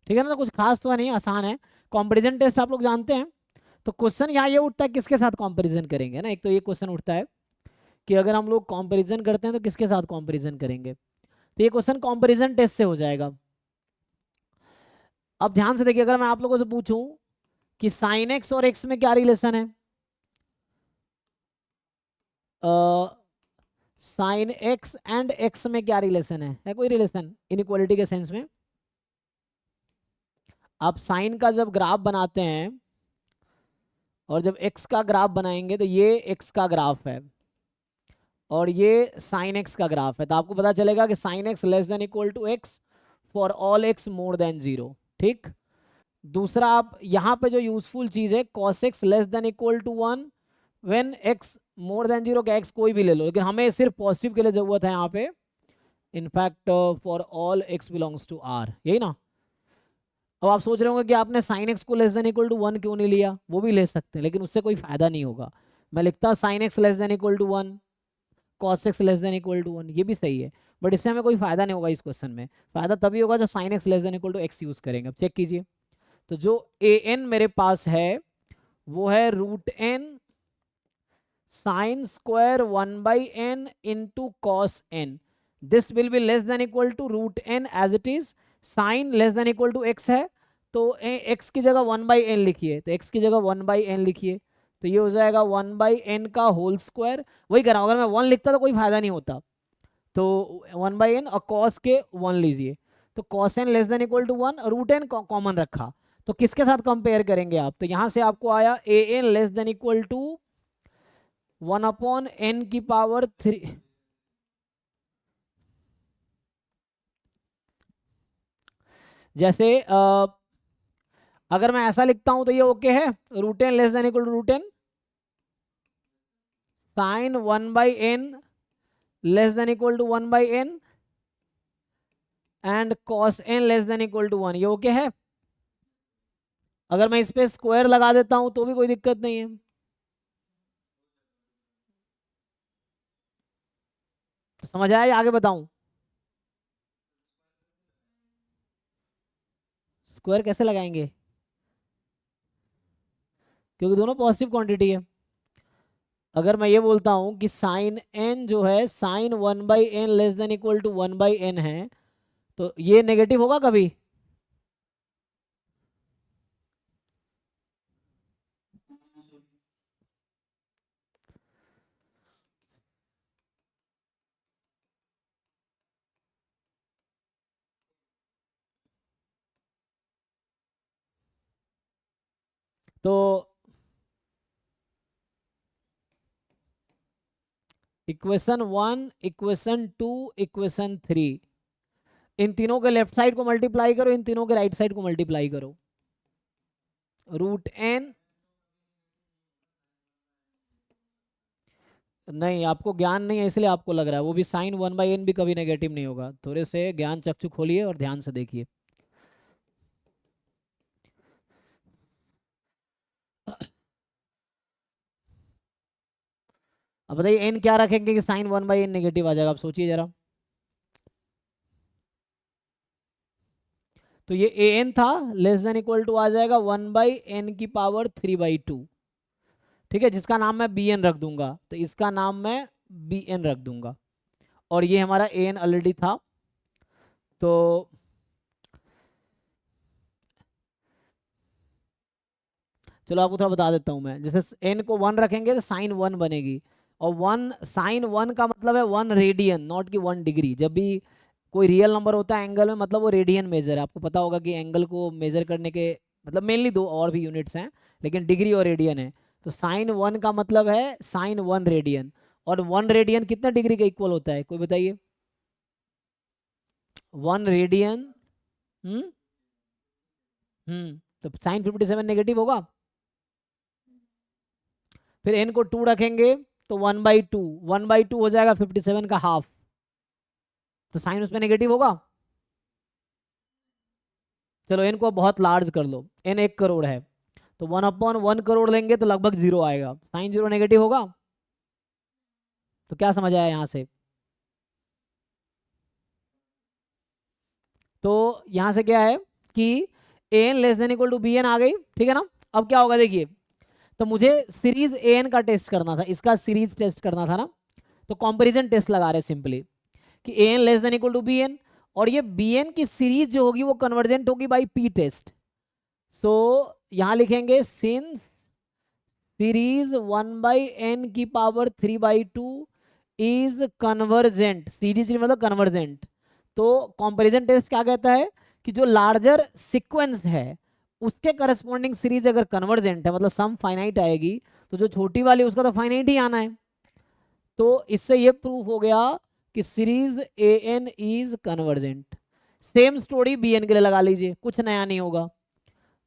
[SPEAKER 1] ठीक है ना, तो कुछ खास तो नहीं, आसान है। कंपैरिजन टेस्ट आप लोग जानते हैं। तो क्वेश्चन यहाँ ये उठता है किसके साथ कंपैरिजन करेंगे ना, एक तो ये क्वेश्चन उठता है कि अगर हम लोग कंपैरिजन करते हैं तो किसके साथ कंपैरिजन करेंगे। तो ये क्वेश्चन कंपैरिजन टेस्ट से हो जाएगा। अब ध्यान से देखिए, अगर मैं आप लोगों से पूछूं कि साइन एक्स और एक्स में क्या रिलेशन है, साइन एक्स एंड एक्स में क्या रिलेशन है कोई रिलेशन इनइक्वालिटी के सेंस में? आप साइन का जब ग्राफ बनाते हैं और जब एक्स का ग्राफ बनाएंगे तो ये एक्स का ग्राफ है और ये साइन एक्स का ग्राफ है, तो आपको पता चलेगा कि sine x less than equal to x for all x more than zero. ठीक। दूसरा, आप यहाँ पे जो यूजफुल चीज है cos x less than equal to one when x more than zero, का x कोई भी ले लो, लेकिन हमें सिर्फ पॉजिटिव के लिए जरूरत है यहाँ पे। In fact for all x belongs to r, यही ना। अब आप सोच रहे होंगे कि आपने साइन एक्स को less than equal to one क्यों नहीं लिया, वो भी ले सकते हैं लेकिन उससे कोई फायदा नहीं होगा। मैं लिखता sine x less than equal to one, cos x less than equal to one, ये भी सही है। बट इससे हमें कोई फायदा नहीं होगा इस क्वेश्चन में। फायदा तभी होगा जब sine x less than equal to x use करेंगे। अब चेक कीजिए, तो जो ए एन मेरे पास है वो है root n sine square one by n into cos n. This will be less than equal to root n as it is. Sine less than equal to x है, तो x की जगह one by N लिखिए, तो x की जगह one by N लिखिए, तो ये हो जाएगा वन बाई एन का होल स्क्वायर। वही कर रहा हूँ, अगर मैं वन लिखता तो कोई फायदा नहीं होता, तो वन बाई एन और कॉस के वन लीजिए, तो cos n less than equal to one, root n common रखा, तो किसके साथ कंपेयर करेंगे आप, तो यहां से आपको आया a n less than equal to one upon n की पावर थ्री। जैसे अगर मैं ऐसा लिखता हूं तो ये ओके है, root n less than equal to root n sine 1/n less than equal to 1/n and cos n less than equal to 1, ये ओके है। अगर मैं इस पे स्क्वायर लगा देता हूं तो भी कोई दिक्कत नहीं है। तो समझ आया या आगे बताऊं? स्क्वायर कैसे लगाएंगे? क्योंकि दोनों पॉजिटिव क्वांटिटी है। अगर मैं ये बोलता हूं कि साइन एन जो है sine 1/n less than equal to 1/n है, तो ये नेगेटिव होगा कभी? तो इक्वेशन 1, इक्वेशन 2, इक्वेशन 3, इन तीनों के लेफ्ट साइड को मल्टीप्लाई करो, इन तीनों के राइट साइड को मल्टीप्लाई करो। रूट एन, नहीं आपको ज्ञान नहीं है इसलिए आपको लग रहा है, वो भी साइन 1/n भी कभी नेगेटिव नहीं होगा। थोड़े से ज्ञान चक्षु खोलिए और ध्यान से देखिए। अब बताइए एन क्या रखेंगे कि साइन 1/n नेगेटिव आ जाएगा, आप सोचिए जरा। तो ये ए एन था, लेस देन इक्वल टू आ जाएगा 1/n⁻³ ठीक है, जिसका नाम मैं बी एन रख दूंगा, तो इसका नाम मैं बी एन रख दूंगा। और ये हमारा ए एन ऑलरेडी था, तो चलो आपको थोड़ा बता देता हूँ मैं। जैसे एन को 1 रखेंगे तो साइन 1 बनेगी, और 1 साइन 1 का मतलब है 1 रेडियन, नॉट कि 1 डिग्री। जब भी कोई रियल नंबर होता है एंगल में, मतलब वो रेडियन मेजर है। आपको पता होगा कि एंगल को मेजर करने के मतलब मेनली दो और भी यूनिट्स हैं, लेकिन डिग्री और रेडियन है। तो साइन 1 का मतलब है साइन 1 रेडियन, और 1 रेडियन कितना डिग्री का इक्वल होता है, कोई बताइए? 1 रेडियन हम्म तो साइन 57 नेगेटिव होगा। फिर एन को 2 रखेंगे तो 1/2, 1/2 हो जाएगा 57 का हाफ, तो साइन उसमें नेगेटिव होगा। चलो एन को बहुत लार्ज कर लो, एन 1 करोड़ है, तो 1/1 करोड़ लेंगे तो लगभग 0 आएगा, साइन 0 नेगेटिव होगा। तो क्या समझ आया यहां से? तो यहां से क्या है कि n less than equal to b n आ गई, ठीक है ना। अब क्या होगा देखिए, तो मुझे सीरीज ए एन का टेस्ट करना था, इसका सीरीज टेस्ट करना था ना, तो कंपैरिजन टेस्ट लगा रहे सिंपली कि ए n less than equal to b n, और ये बी एन की सीरीज जो होगी वो कन्वर्जेंट होगी बाई पी टेस्ट। सो यहां लिखेंगे since series 1/n⁻³ is convergent, series मतलब कन्वर्जेंट। तो कंपैरिजन टेस्ट क्या कहता है कि जो लार्जर सीक्वेंस है उसके करस्पॉन्डिंग सीरीज अगर कन्वर्जेंट है, मतलब सम फाइनाइट आएगी, तो जो छोटी वाली उसका तो फाइनाइट ही आना है। तो इससे ये प्रूफ हो गया कि series a n is convergent. Same story b n के लिए लगा लीजिए, कुछ नया नहीं होगा,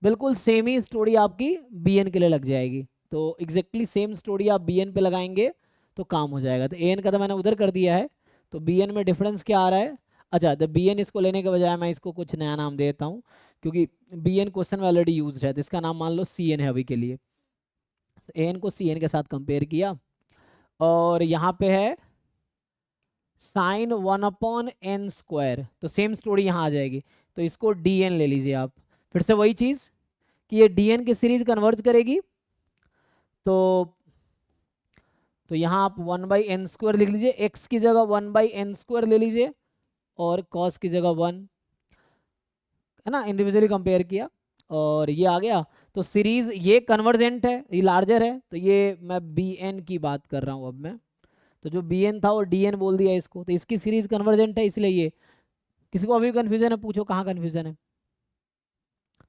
[SPEAKER 1] बिल्कुल सेम ही स्टोरी आपकी बी एन के लिए लग जाएगी। तो एग्जैक्टली सेम स्टोरी आप बी एन पे लगाएंगे तो काम हो जाएगा। तो ए एन का तो मैंने उधर कर दिया है, तो बी एन में डिफरेंस क्या आ रहा है? अच्छा, तो बी एन इसको लेने के बजाय मैं इसको कुछ नया नाम देता हूँ, क्योंकि बी एन क्वेश्चन में ऑलरेडी यूज है, तो इसका नाम मान लो सी एन है अभी के लिए। ए एन को सी एन के साथ कंपेयर किया, और यहाँ पे है साइन 1/n², तो सेम स्टोरी यहाँ आ जाएगी, तो इसको डी एन ले लीजिए आप। फिर से वही चीज़ कि ये डी एन की सीरीज कन्वर्ज करेगी, तो यहाँ आप 1/n² लिख लीजिए, x की जगह 1/n² ले लीजिए, और cos की जगह 1, है ना, इंडिविजुअली कंपेयर किया और ये आ गया। तो सीरीज ये कन्वर्जेंट है, ये लार्जर है, तो ये मैं बी एन की बात कर रहा हूँ अब मैं। तो जो बी एन था वो डी एन बोल दिया इसको, तो इसकी सीरीज कन्वर्जेंट है, इसलिए ये। किसी को अभी कन्फ्यूजन है? पूछो कहाँ कन्फ्यूजन है।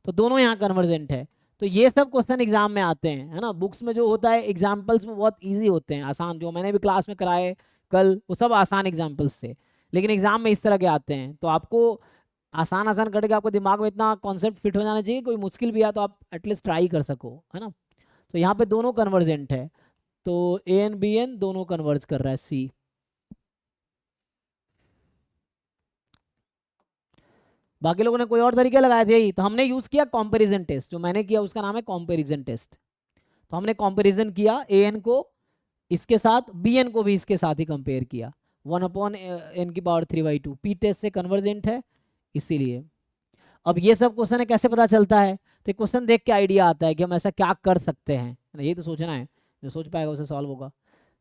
[SPEAKER 1] तो दोनों यहाँ कन्वर्जेंट है। तो ये सब क्वेश्चन एग्जाम में आते हैं, है ना। बुक्स में जो होता है एग्जाम्पल्स में बहुत इजी होते हैं, आसान, जो मैंने भी क्लास में कराए कल, वो सब आसान एग्जाम्पल्स थे, लेकिन एग्जाम में इस तरह के आते हैं। तो आपको आसान आसान करके आपको दिमाग में इतना कॉन्सेप्ट फिट हो जाना चाहिए, कोई मुश्किल भी आ तो आप एटलीस्ट ट्राई कर सको, है ना। तो यहाँ पे दोनों कन्वर्जेंट है, तो ए एन बी एन दोनों कन्वर्ज कर रहा है सी। बाकी लोगों ने कोई और तरीके लगाए थे ही, तो हमने यूज किया कंपैरिजन टेस्ट, जो मैंने किया उसका नाम है कंपैरिजन टेस्ट। तो हमने कंपैरिजन किया ए एन को इसके साथ, बी एन को भी इसके साथ ही कंपेयर किया, 1/n⁻³ पी टेस्ट से कन्वर्जेंट है इसीलिए। अब ये सब क्वेश्चन है, कैसे पता चलता है, तो क्वेश्चन देख के आइडिया आता है कि हम ऐसा क्या कर सकते हैं, यही तो सोचना है, जो सोच पाएगा उसे सॉल्व होगा।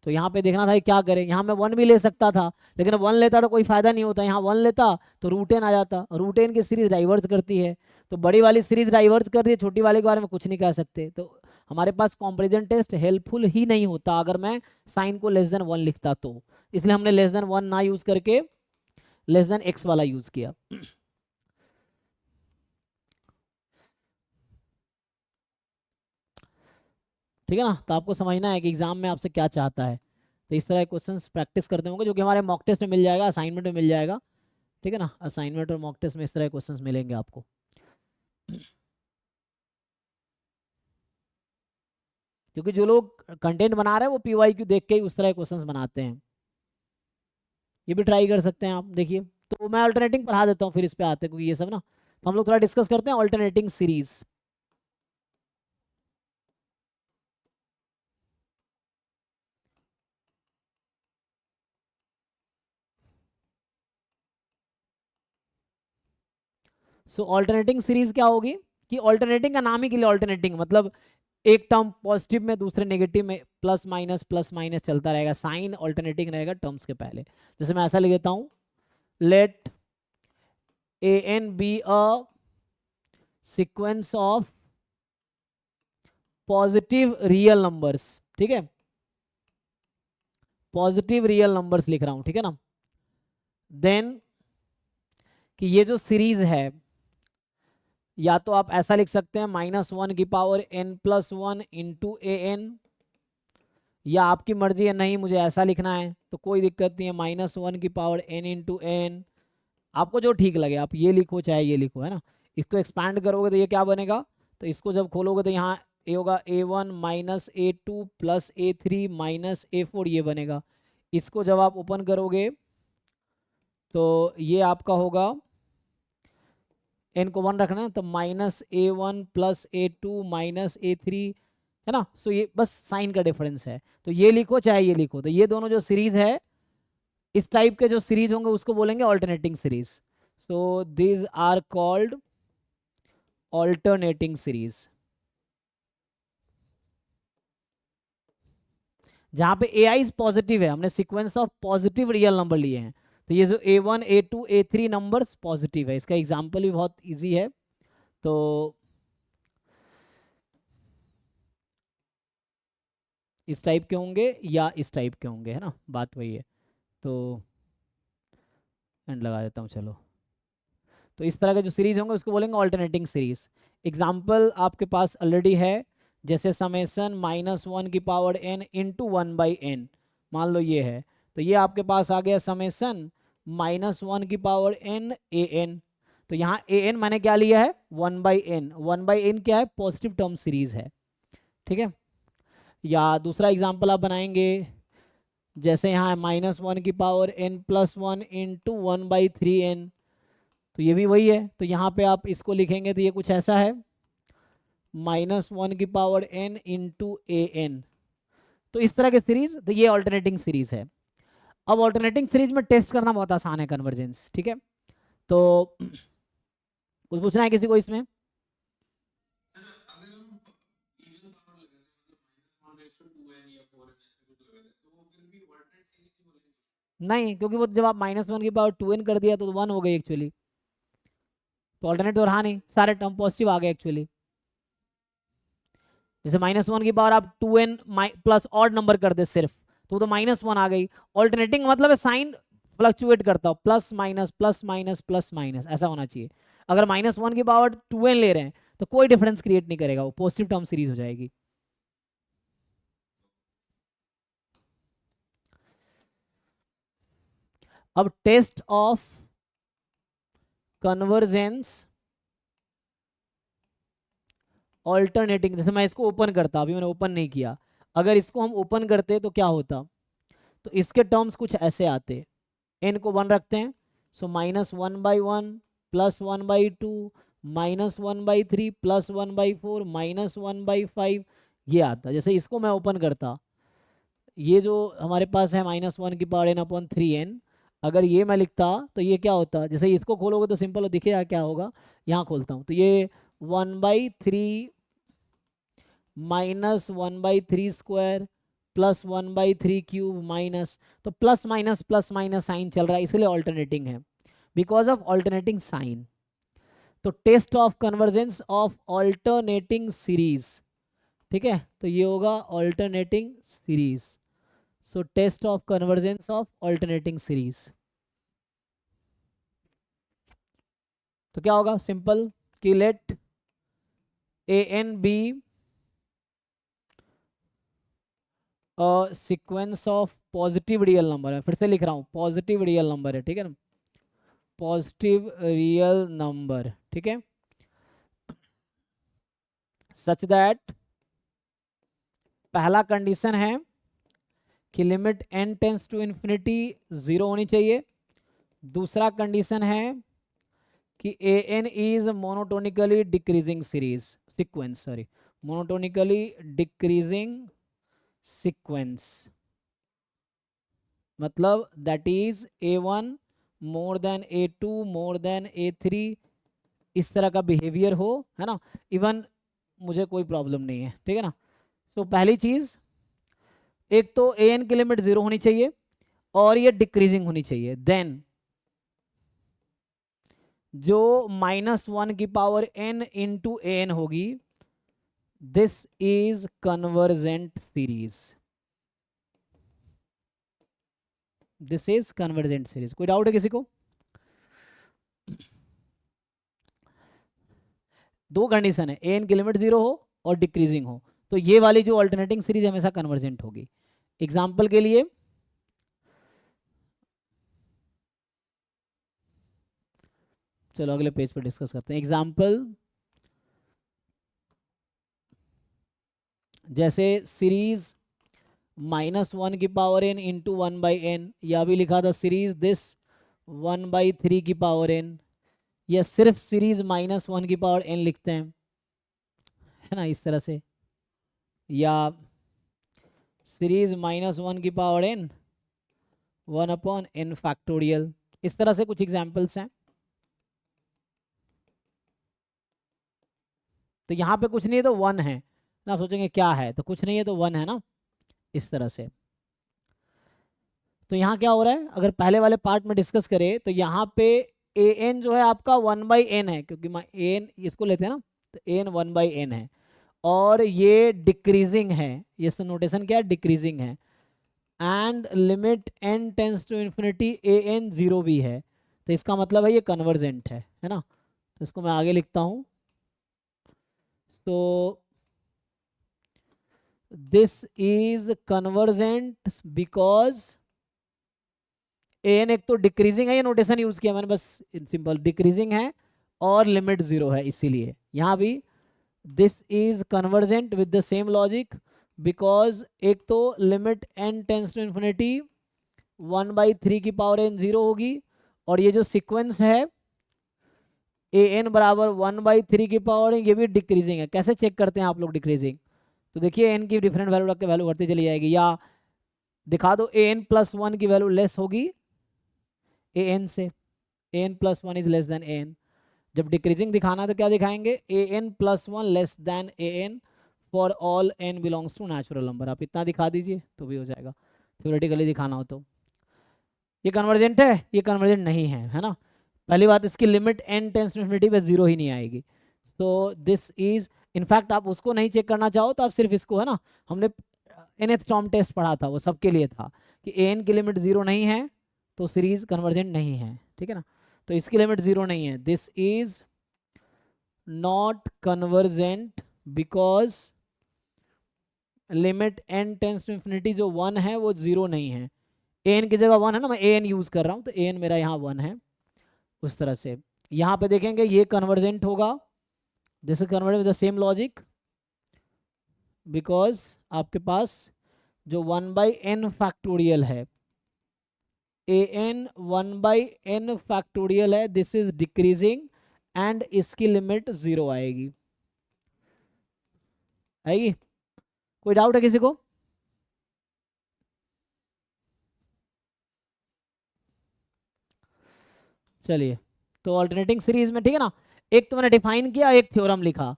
[SPEAKER 1] तो यहाँ पे देखना था कि क्या करें, यहाँ मैं 1 भी ले सकता था, लेकिन 1 लेता तो कोई फायदा नहीं होता, यहाँ 1 लेता तो रूट एन आ जाता, रूट एन की सीरीज डाइवर्स करती है, तो बड़ी वाली सीरीज डाइवर्स कर रही है, छोटी वाले के बारे में कुछ नहीं कह सकते। तो हमारे पास कंपैरिजन टेस्ट हेल्पफुल ही नहीं होता अगर मैं साइन को लेस देन 1 लिखता तो, इसलिए हमने लेस देन 1 ना यूज करके लेस देन x वाला यूज किया। ठीक है ना, तो आपको समझना है कि एग्जाम में आपसे क्या चाहता है, तो इस तरह के क्वेश्चंस प्रैक्टिस करते होंगे, जो कि हमारे मॉक टेस्ट में मिल जाएगा, असाइनमेंट में मिल जाएगा। ठीक है ना, असाइनमेंट और मॉक टेस्ट में इस तरह के क्वेश्चंस मिलेंगे आपको। क्योंकि जो लोग कंटेंट बना रहे हैं वो पीवाईक्यू देख के ही उस तरह के क्वेश्चंस बनाते हैं, ये भी ट्राई कर सकते हैं आप, देखिए। तो मैं अल्टरनेटिंग पढ़ा देता हूँ, फिर इस पे आते हैं, क्योंकि ये सब ना, तो हम लोग थोड़ा डिस्कस करते हैं अल्टरनेटिंग सीरीज। सो ऑल्टरनेटिंग सीरीज क्या होगी, कि ऑल्टरनेटिंग का नाम ही के लिए ऑल्टरनेटिंग, मतलब एक टर्म पॉजिटिव में दूसरे नेगेटिव में प्लस माइनस चलता रहेगा, साइन ऑल्टरनेटिंग रहेगा टर्म्स के पहले। जैसे मैं ऐसा लिख देता हूँ, let a n be a sequence of positive real numbers, ठीक है, पॉजिटिव रियल नंबर्स लिख रहा हूं, ठीक है ना। देन कि ये जो सीरीज है, या तो आप ऐसा लिख सकते हैं -1n+1 इंटू ए एन, या आपकी मर्जी है नहीं मुझे ऐसा लिखना है तो कोई दिक्कत नहीं है, -1n इंटू एन, आपको जो ठीक लगे आप ये लिखो चाहे ये लिखो, है ना। इसको एक्सपैंड करोगे तो ये क्या बनेगा, तो इसको जब खोलोगे तो यहाँ ए होगा A1 -A2 plus A3 -A4, ये बनेगा। इसको जब आप ओपन करोगे तो ये आपका होगा, एन को 1 रखना है तो -A1 प्लस A2 -A3, है ना। सो ये बस साइन का डिफरेंस है, तो ये लिखो चाहे ये लिखो, तो ये दोनों जो सीरीज है, इस टाइप के जो सीरीज होंगे उसको बोलेंगे alternating series. So these are called alternating series, जहां पे ए आई पॉजिटिव है, हमने sequence of positive real number लिए हैं, तो ये जो A1 A2 A3 numbers positive है, इसका एग्जांपल भी बहुत इजी है। तो इस टाइप के होंगे या इस टाइप के होंगे, है ना, बात वही है। तो एंड लगा देता हूँ, चलो। तो इस तरह के जो सीरीज होंगे उसको बोलेंगे ऑल्टरनेटिंग सीरीज। एग्जाम्पल आपके पास ऑलरेडी है, जैसे समेसन -1n इंटू 1/n, मान लो ये है, तो ये आपके पास आ गया समेसन -1n an, तो यहाँ an मैंने क्या लिया है 1/n, 1/n क्या है, पॉजिटिव टर्म सीरीज है, ठीक है। या दूसरा एग्जाम्पल आप बनाएंगे, जैसे यहाँ -1n+1 इंटू 1/3n, तो ये भी वही है, तो यहाँ पे आप इसको लिखेंगे तो ये कुछ ऐसा है, -1n इंटू an, तो इस तरह की सीरीज, तो ये ऑल्टरनेटिंग सीरीज है। अब ऑल्टरनेटिंग सीरीज में टेस्ट करना बहुत आसान है कन्वर्जेंस, ठीक है। तो कुछ पूछना है किसी को इसमें? नहीं, क्योंकि वो जब आप -1/2n कर दिया तो 1 हो गई एक्चुअली, तो ऑल्टरनेट तो रहा नहीं, सारे टर्म पॉजिटिव आ गए एक्चुअली। जैसे -1 आप 2n प्लस ऑड नंबर कर दे सिर्फ, तो -1 आ गई। ऑल्टरनेटिंग मतलब है साइन फ्लक्चुएट करता हो, plus minus plus minus plus minus ऐसा होना चाहिए। अगर -1/2n ले रहे हैं तो कोई डिफरेंस क्रिएट नहीं करेगा, वो पॉजिटिव टर्म सीरीज हो जाएगी। अब टेस्ट ऑफ कन्वर्जेंस ऑल्टरनेटिंग, जैसे मैं इसको ओपन करता, अभी मैंने ओपन नहीं किया, अगर इसको हम ओपन करते तो क्या होता, तो इसके टर्म्स कुछ ऐसे आते, n को 1 रखते हैं, सो -1/1 +1/2 -1/3 +1/4 -1/5 ये आता। जैसे इसको मैं ओपन करता, ये जो हमारे पास है -1n/3n, अगर ये मैं लिखता तो ये क्या होता, जैसे इसको खोलोगे तो सिंपल दिखेगा क्या होगा, यहाँ खोलता हूँ तो ये 1/3 -1/3 स्क्वायर +1/3 क्यूब माइनस, तो प्लस माइनस साइन चल रहा है, इसलिए ऑल्टरनेटिंग है, बिकॉज ऑफ ऑल्टरनेटिंग साइन। तो test of convergence of alternating series, ठीक है, तो ये होगा alternating series. So test of convergence of alternating series, तो क्या होगा, सिंपल कि let a n be sequence of positive real number है, फिर से लिख रहा हूँ पॉजिटिव रियल नंबर है, ठीक है ना, पॉजिटिव रियल नंबर, ठीक है, सच दैट पहला कंडीशन है कि limit n tends to infinity 0 होनी चाहिए, दूसरा कंडीशन है कि ए n is monotonically decreasing series sequence, sorry monotonically decreasing sequence, मतलब that is A1 more than A2 more than A3, इस तरह का बिहेवियर हो, है ना, इवन मुझे कोई प्रॉब्लम नहीं है, ठीक है ना। सो पहली चीज, एक तो an की लिमिट 0 होनी चाहिए और ये डिक्रीजिंग होनी चाहिए, देन जो -1 की पावर n इंटू an होगी, this is convergent series, this is convergent series. कोई डाउट है किसी को? दो कंडीशन है, an की लिमिट 0 हो और डिक्रीजिंग हो, तो ये वाली जो अल्टरनेटिंग सीरीज हमेशा कन्वर्जेंट होगी। एग्जाम्पल के लिए चलो अगले पेज पर डिस्कस करते हैं। एग्जाम्पल जैसे सीरीज -1 की पावर n इंटू 1/n, या भी लिखा था सीरीज दिस 1/3 की पावर n, या सिर्फ सीरीज -1 की पावर n लिखते हैं, है ना, इस तरह से, या सीरीज -1 की पावर n 1/n फैक्टोरियल, इस तरह से कुछ एग्जाम्पल्स हैं। तो यहाँ पे कुछ नहीं है तो 1 है ना, आप सोचेंगे क्या है, तो कुछ नहीं है तो 1 है ना, इस तरह से। तो यहाँ क्या हो रहा है, अगर पहले वाले पार्ट में डिस्कस करें तो यहाँ पे an जो है आपका 1/n है, क्योंकि an इसको लेते हैं ना, तो an 1/n है, और ये डिक्रीजिंग है, ये नोटेशन क्या है, डिक्रीजिंग है, and limit n tends to infinity an 0 भी है, तो इसका मतलब है ये कन्वर्जेंट है ना। तो इसको मैं आगे लिखता हूँ, तो this is convergent because an एक तो डिक्रीजिंग है, ये नोटेशन यूज किया मैंने बस, सिंपल डिक्रीजिंग है और लिमिट 0 है, इसीलिए यहाँ भी this is convergent with the same logic, because एक तो limit n tends to infinity 1/3 की पावर n 0 होगी, और ये जो सीक्वेंस है an बराबर 1/3 की पावर n, ये भी डिक्रीजिंग है। कैसे चेक करते हैं आप लोग डिक्रीजिंग, तो देखिए n की डिफरेंट वैल्यू रख के वैल्यू बढ़ती चली जाएगी, या दिखा दो an + 1 की वैल्यू लेस होगी an से, an + 1 is less than an। जब डिक्रीजिंग दिखाना तो क्या दिखाएंगे, an + 1 less than an for all n belongs to natural number, आप इतना दिखा दीजिए तो भी हो जाएगा, थ्योरेटिकली दिखाना हो तो। ये कन्वर्जेंट है, ये कन्वर्जेंट नहीं है ना। पहली बात, इसकी limit n tends to infinity पे 0 ही नहीं आएगी, तो दिस इज, इनफैक्ट आप उसको नहीं चेक करना चाहो तो आप सिर्फ इसको, है ना, हमने nth टर्म टेस्ट पढ़ा था, वो सबके लिए था कि an की लिमिट 0 नहीं है तो सीरीज कन्वर्जेंट नहीं है, ठीक है ना। तो इसकी लिमिट 0 नहीं है, this is not convergent because limit n tends to infinity जो 1 है वो 0 नहीं है, an की जगह 1 है ना, मैं an यूज कर रहा हूँ तो an मेरा यहाँ 1 है, उस तरह से। यहाँ पे देखेंगे ये कन्वर्जेंट होगा, this is converted with the same logic, because आपके पास जो 1/n फैक्टोरियल है, ए एन 1/n फैक्टोरियल है, दिस इज डिक्रीजिंग एंड इसकी लिमिट 0 आएगी। आएगी? कोई डाउट है किसी को? चलिए, तो ऑल्टरनेटिंग सीरीज में ठीक है ना, एक तो मैंने डिफाइन किया, एक थ्योरम लिखा।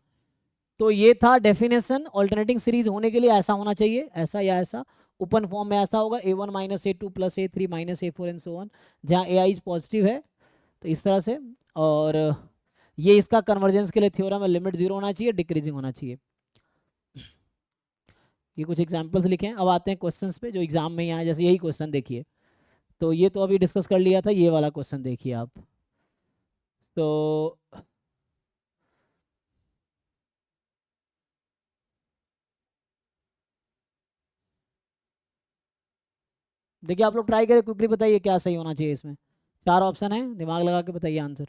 [SPEAKER 1] तो ये था डेफिनेशन, ऑल्टरनेटिंग सीरीज होने के लिए ऐसा होना चाहिए, ऐसा या ऐसा। ओपन फॉर्म में ऐसा होगा A1 minus A2 plus A3 minus A4 and so on, जहाँ AI पॉजिटिव है, तो इस तरह से। और ये इसका कन्वर्जेंस के लिए थ्योरम है, लिमिट 0 होना चाहिए, डिक्रीजिंग होना चाहिए। ये कुछ एग्जाम्पल्स लिखे हैं। अब आते हैं क्वेश्चंस पे जो एग्जाम में ही आए, जैसे यही क्वेश्चन देखिए, तो ये तो अभी डिस्कस कर लिया था, ये वाला क्वेश्चन देखिए आप। तो देखिए, आप लोग ट्राई करें, क्विकली बताइए क्या सही होना चाहिए इसमें। 4 ऑप्शन है, दिमाग लगा के बताइए आंसर।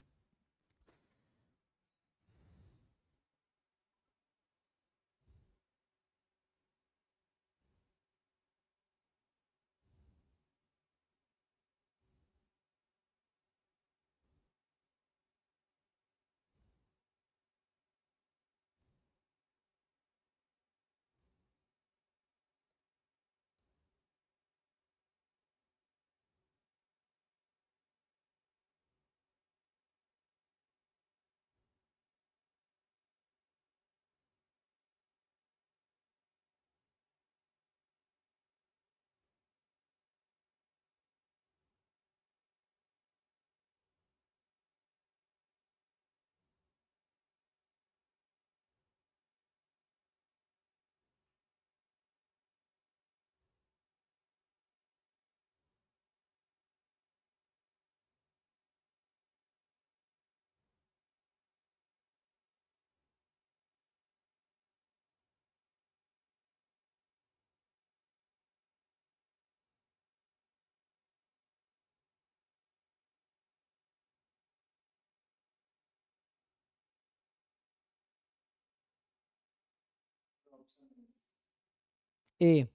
[SPEAKER 1] ए,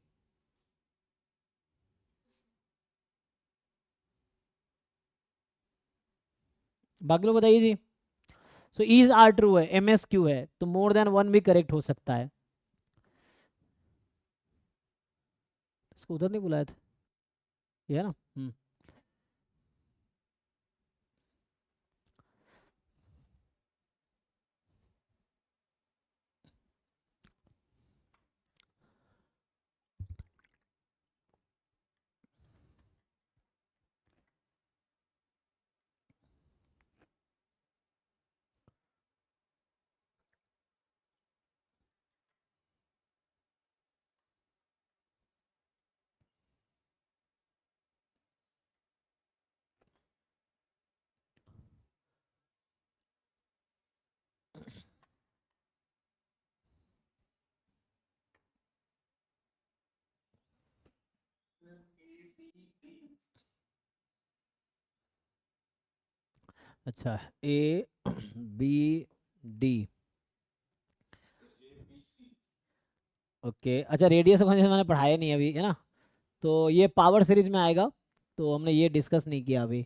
[SPEAKER 1] बाकी लोग बताइए जी। सो इज आर ट्रू है, MS क्यू है, तो मोर देन 1 भी करेक्ट हो सकता है। इसको उधर नहीं बुलाया था, ये है ना। अच्छा, ABD, ओके। अच्छा, रेडियस ऑफ मैंने पढ़ाया नहीं अभी, है ना, तो ये पावर सीरीज में आएगा, तो हमने ये डिस्कस नहीं किया अभी।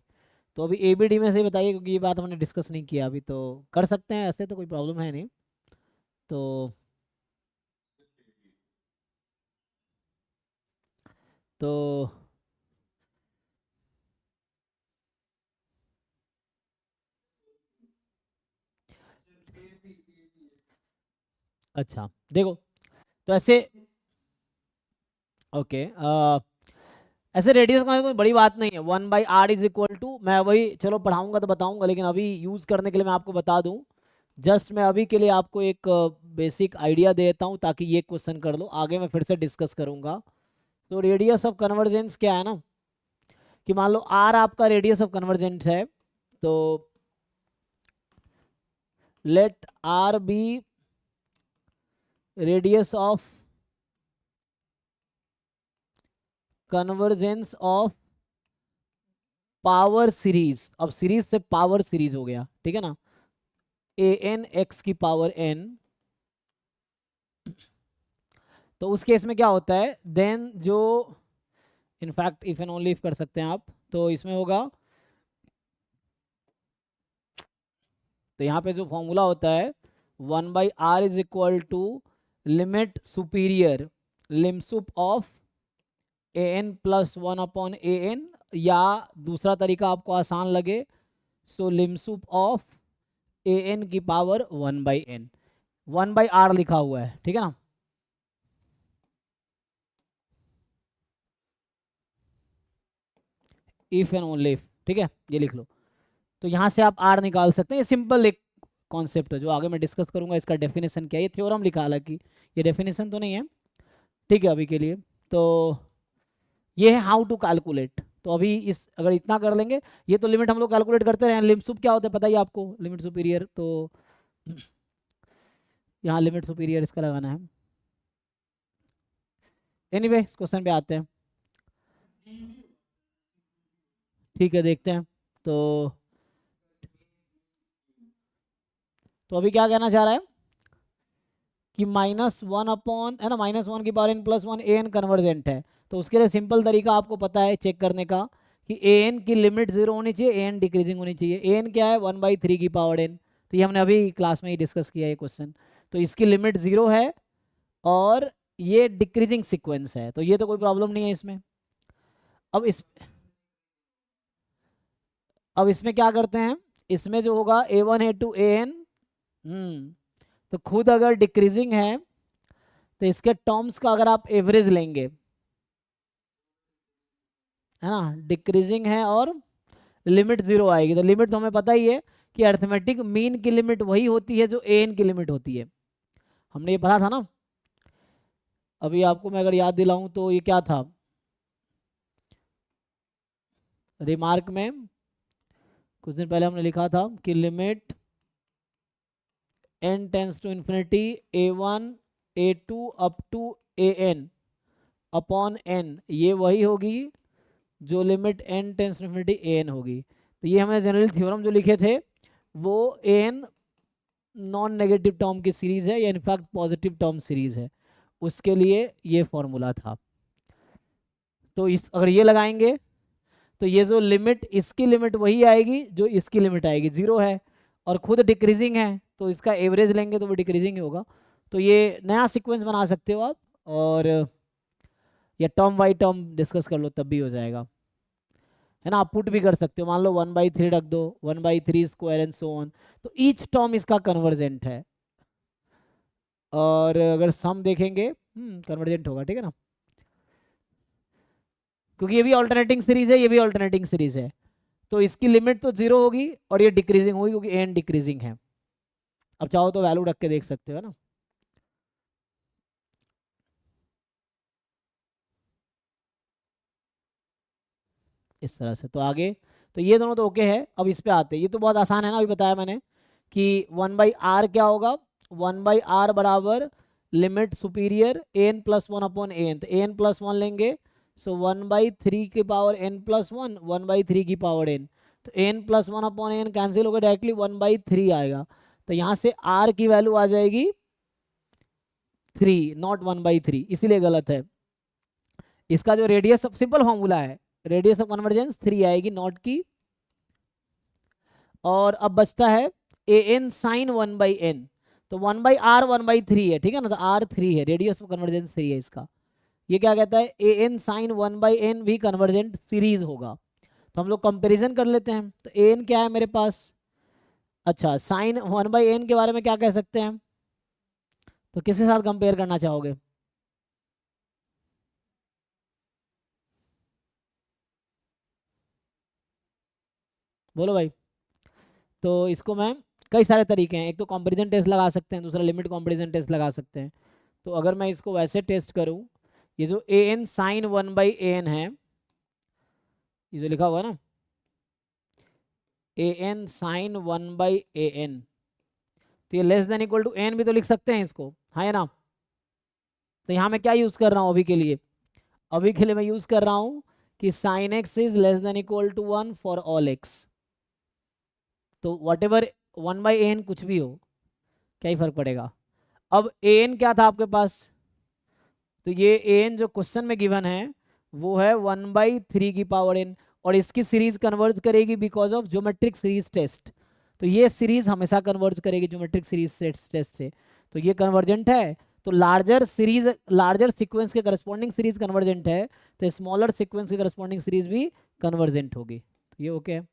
[SPEAKER 1] तो अभी ABD में से बताइए, क्योंकि ये बात हमने डिस्कस नहीं किया अभी, तो कर सकते हैं ऐसे, तो कोई प्रॉब्लम है नहीं। तो तो अच्छा, देखो, तो ऐसे, ओके, ऐसे रेडियस का कोई बड़ी बात नहीं है, 1/r इज इक्वल टू, मैं वही चलो पढ़ाऊंगा तो बताऊंगा, लेकिन अभी यूज़ करने के लिए मैं आपको बता दूं, जस्ट मैं अभी के लिए आपको एक बेसिक आइडिया देता हूं, ताकि ये क्वेश्चन कर लो, आगे मैं फिर से डिस्कस करूंगा। तो रेडियस ऑफ कन्वर्जेंस क्या है ना, कि मान लो r आपका रेडियस ऑफ कन्वर्जेंस है, तो let r be radius of convergence of power series, अब सीरीज से पावर सीरीज हो गया, ठीक है ना, ए एन एक्स की पावर एन, तो उस केस में क्या होता है, देन जो in fact if and only if कर सकते हैं आप, तो इसमें होगा, तो यहाँ पे जो फॉर्मूला होता है 1/r is equal to limit superior limsup of a n plus 1 a n, या दूसरा तरीका आपको आसान लगे, so limsup of a N की पावर 1/n, 1/r लिखा हुआ है, ठीक है ना। इफ एंड ओनली इफ, ठीक है, ये लिख लो। तो यहाँ से आप आर निकाल सकते हैं, ये सिंपल एक कॉन्सेप्ट है जो आगे मैं डिस्कस करूंगा, इसका डेफिनेशन क्या है, ये थ्योरम लिखा, हालांकि ये डेफिनेशन तो नहीं है, ठीक है अभी के लिए। तो ये है हाउ टू कैलकुलेट, तो अभी इस अगर इतना कर लेंगे, ये तो लिमिट हम लोग कैलकुलेट करते रहे, लिमिट सुप क्या होता है पता ही आपको, लिमिट सुपीरियर, तो यहाँ लिमिट सुपीरियर इसका लगाना है। एनीवे इस क्वेश्चन पे आते हैं, ठीक है देखते हैं। तो अभी क्या कहना चाह रहा है कि -1 है ना, -1 की power n plus 1 a n convergent है, तो उसके लिए सिंपल तरीका आपको पता है चेक करने का कि ए एन की लिमिट 0 होनी चाहिए, ए एन डिक्रीजिंग होनी चाहिए। ए एन क्या है 1/3 की पावर n, तो ये हमने अभी क्लास में ही डिस्कस किया है क्वेश्चन, तो इसकी लिमिट 0 है और ये डिक्रीजिंग सीक्वेंस है, तो ये तो कोई प्रॉब्लम नहीं है इसमें। अब इस अब इसमें क्या करते हैं, इसमें जो होगा A1 A2 AN, तो खुद अगर डिक्रीजिंग है तो इसके टर्म्स का अगर आप एवरेज लेंगे, है ना, डिक्रीजिंग है और लिमिट 0 आएगी, तो लिमिट तो हमें पता ही है कि अर्थमेटिक मीन की लिमिट वही होती है जो AN की लिमिट होती है, हमने ये पढ़ा था ना। अभी आपको मैं अगर याद दिलाऊं तो ये क्या था, रिमार्क में कुछ दिन पहले हमने लिखा था कि limit n tends to infinity A1 A2 up to AN upon n, ये वही होगी जो limit n tends to infinity AN होगी। तो ये हमने जनरल थ्योरम जो लिखे थे वो AN नॉन नेगेटिव टर्म की सीरीज है या इनफैक्ट पॉजिटिव टर्म सीरीज है, उसके लिए ये फॉर्मूला था। तो इस अगर ये लगाएंगे तो ये जो लिमिट, इसकी लिमिट वही आएगी जो इसकी लिमिट आएगी, 0 है और खुद डिक्रीजिंग है, तो इसका एवरेज लेंगे तो वो डिक्रीजिंग ही होगा। तो ये नया सीक्वेंस बना सकते हो आप, और या टर्म बाई टर्म डिस्कस कर लो तब भी हो जाएगा, है ना। आप पुट भी कर सकते हो, मान लो 1/3 रख दो, 1/3 स्क्वायर एंड सो ऑन, तो ईच टर्म इसका कन्वर्जेंट है। और अगर सम देखेंगे कन्वर्जेंट होगा, ठीक है ना, क्योंकि ये भी ऑल्टरनेटिंग सीरीज है, ये भी ऑल्टरनेटिंग सीरीज है, तो इसकी लिमिट तो 0 होगी और ये डिक्रीजिंग होगी क्योंकि एन डिक्रीजिंग है। अब चाहो तो वैल्यू रख के देख सकते हो ना, इस तरह से। तो आगे तो ये दोनों तो ओके है, अब इस पे आते हैं, ये तो बहुत आसान है ना, अभी बताया मैंने कि 1/r क्या होगा, 1/r बराबर limit superior n plus 1 upon n, तो एन प्लस 1 लेंगे, सो 1/3 की पावर n प्लस 1, 1/3 की पावर n, तो n plus 1 upon n cancel होकर डायरेक्टली 1/3 आएगा, तो यहाँ से r की वैल्यू आ जाएगी 3 नॉट 1/3, इसीलिए गलत है। इसका जो रेडियस, सिंपल फॉर्मूला है, रेडियस ऑफ कन्वर्जेंस 3 आएगी नॉट की, और अब बचता है ए एन साइन 1/n, तो 1/r 1/3 है, ठीक है ना, तो r 3 है, रेडियस ऑफ कन्वर्जेंस 3 है इसका। ये क्या कहता है, ए एन साइन 1/n भी कन्वर्जेंट सीरीज होगा, तो हम लोग कंपेरिजन कर लेते हैं। तो ए एन क्या है मेरे पास, अच्छा साइन 1/n के बारे में क्या कह सकते हैं, तो किसके साथ कंपेयर करना चाहोगे, बोलो भाई। तो इसको मैं, कई सारे तरीके हैं, एक तो कंपैरिजन टेस्ट लगा सकते हैं, दूसरा लिमिट कंपैरिजन टेस्ट लगा सकते हैं। तो अगर मैं इसको वैसे टेस्ट करूं, ये जो ए एन साइन 1/n है, ये जो लिखा हुआ है ना, ए एन साइन 1/an, तो ये less than equal to n भी तो लिख सकते हैं इसको, हाँ या ना। तो यहाँ मैं क्या यूज़ कर रहा हूँ अभी के लिए, अभी के लिए मैं यूज़ कर रहा हूँ कि sine x is less than equal to 1 for all x, तो वट एवर 1/an कुछ भी हो, क्या ही फर्क पड़ेगा। अब an क्या था आपके पास, तो ये an जो क्वेश्चन में गिवन है वो है 1/3 की पावर n, और इसकी सीरीज कन्वर्ज करेगी because of geometric series test. तो ये सीरीज हमेशा कन्वर्ज करेगी ज्योमेट्रिक सीरीज टेस्ट से, तो ये कन्वर्जेंट है। तो लार्जर सीरीज, लार्जर सीक्वेंस के करस्पॉन्डिंग सीरीज कन्वर्जेंट है, तो स्मॉलर सीक्वेंस के करस्पॉन्डिंग सीरीज भी कन्वर्जेंट होगी। तो ये ओके है।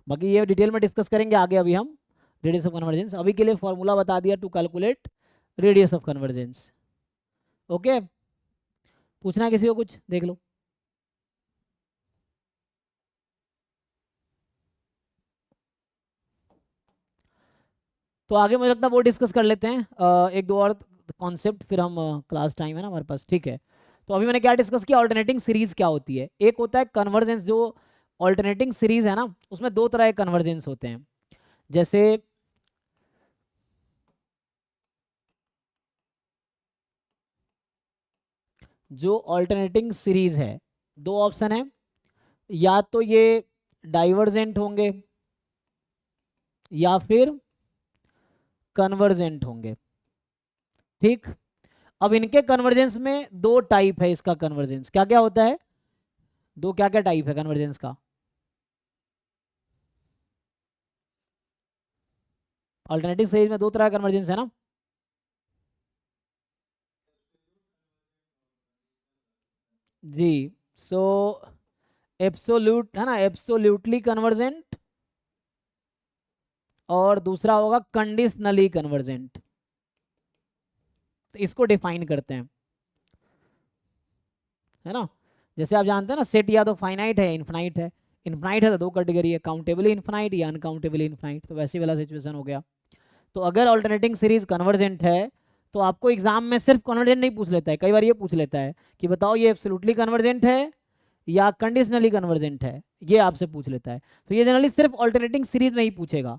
[SPEAKER 1] बाकी ये डिटेल में डिस्कस करेंगे आगे, अभी हम रेडियस ऑफ कन्वर्जेंस, अभी के लिए फॉर्मूला बता दिया to calculate radius of convergence. Okay, पूछना है किसी को कुछ, देख लो। तो आगे मुझे लगता है वो डिस्कस कर लेते हैं, एक दो और कॉन्सेप्ट, फिर हम क्लास टाइम है ना हमारे पास, ठीक है। तो अभी मैंने क्या डिस्कस किया, ऑल्टरनेटिंग सीरीज क्या होती है। एक होता है कन्वर्जेंस, जो ऑल्टरनेटिंग सीरीज है ना उसमें दो तरह के कन्वर्जेंस होते हैं। जैसे जो ऑल्टरनेटिंग सीरीज है, दो ऑप्शन है, या तो ये डाइवर्जेंट होंगे या फिर कन्वर्जेंट होंगे, ठीक। अब इनके कन्वर्जेंस में दो टाइप है, इसका कन्वर्जेंस क्या क्या होता है, दो क्या क्या टाइप है कन्वर्जेंस का। ऑल्टरनेटिव सीरीज में दो तरह का कन्वर्जेंस है ना। जी, सो एब्सोल्यूट है ना, एब्सोल्यूटली कन्वर्जेंट, और दूसरा होगा कंडीशनली कन्वर्जेंट। तो इसको डिफाइन करते हैं, है ना। जैसे आप जानते हैं ना, सेट या तो फाइनाइट है इन्फिनाइट है। इन्फिनाइट है तो दो कैटेगरी है, काउंटेबली इन्फिनाइट या अनकाउंटेबली इन्फिनाइट, तो वैसे वाला सिचुएशन हो गया। तो अगर ऑल्टरनेटिंग सीरीज कन्वर्जेंट है तो आपको एग्जाम में सिर्फ कन्वर्जेंट नहीं पूछ लेता है, कई बार ये पूछ लेता है कि बताओ ये एब्सोल्युटली कन्वर्जेंट है या कंडीशनली कन्वर्जेंट है, ये आपसे पूछ लेता है। तो ये जनरली सिर्फ ऑल्टरनेटिंग सीरीज में ही पूछेगा,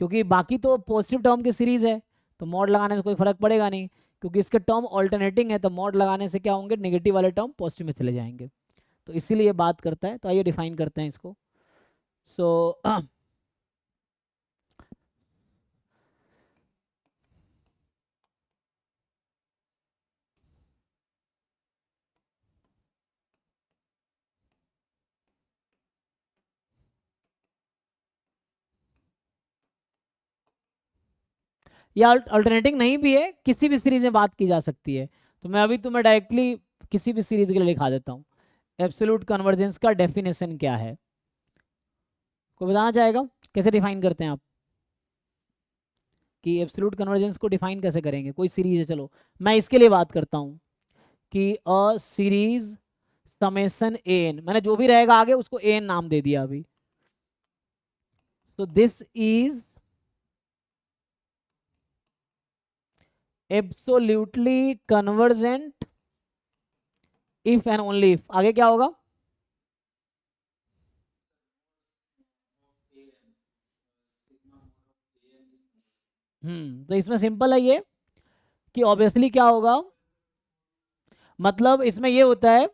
[SPEAKER 1] क्योंकि बाकी तो पॉजिटिव टर्म की सीरीज है, तो मॉड लगाने से कोई फर्क पड़ेगा नहीं, क्योंकि इसके टर्म ऑल्टरनेटिंग है, तो मॉड लगाने से क्या होंगे, नेगेटिव वाले टर्म पॉजिटिव में चले जाएंगे। तो इसीलिए ये बात करता है। तो आइए डिफाइन करते हैं इसको। सो या अल्टरनेटिंग नहीं भी है, किसी भी सीरीज में बात की जा सकती है। तो मैं अभी तुम्हें डायरेक्टली किसी भी सीरीज के लिए लिखा देता हूँ। एब्सोल्यूट कन्वर्जेंस का डेफिनेशन क्या है, कोई बताना चाहेगा, कैसे डिफाइन करते हैं आप, कि एब्सोल्यूट कन्वर्जेंस को डिफाइन कैसे करेंगे। कोई सीरीज है, चलो मैं इसके लिए बात करता हूँ कि अ सीरीज समेशन एन, मैंने जो भी रहेगा आगे उसको एन नाम दे दिया अभी। तो this is absolutely convergent if and only if, आगे क्या होगा। तो इसमें सिंपल है ये, कि ऑब्वियसली क्या होगा, मतलब इसमें ये होता है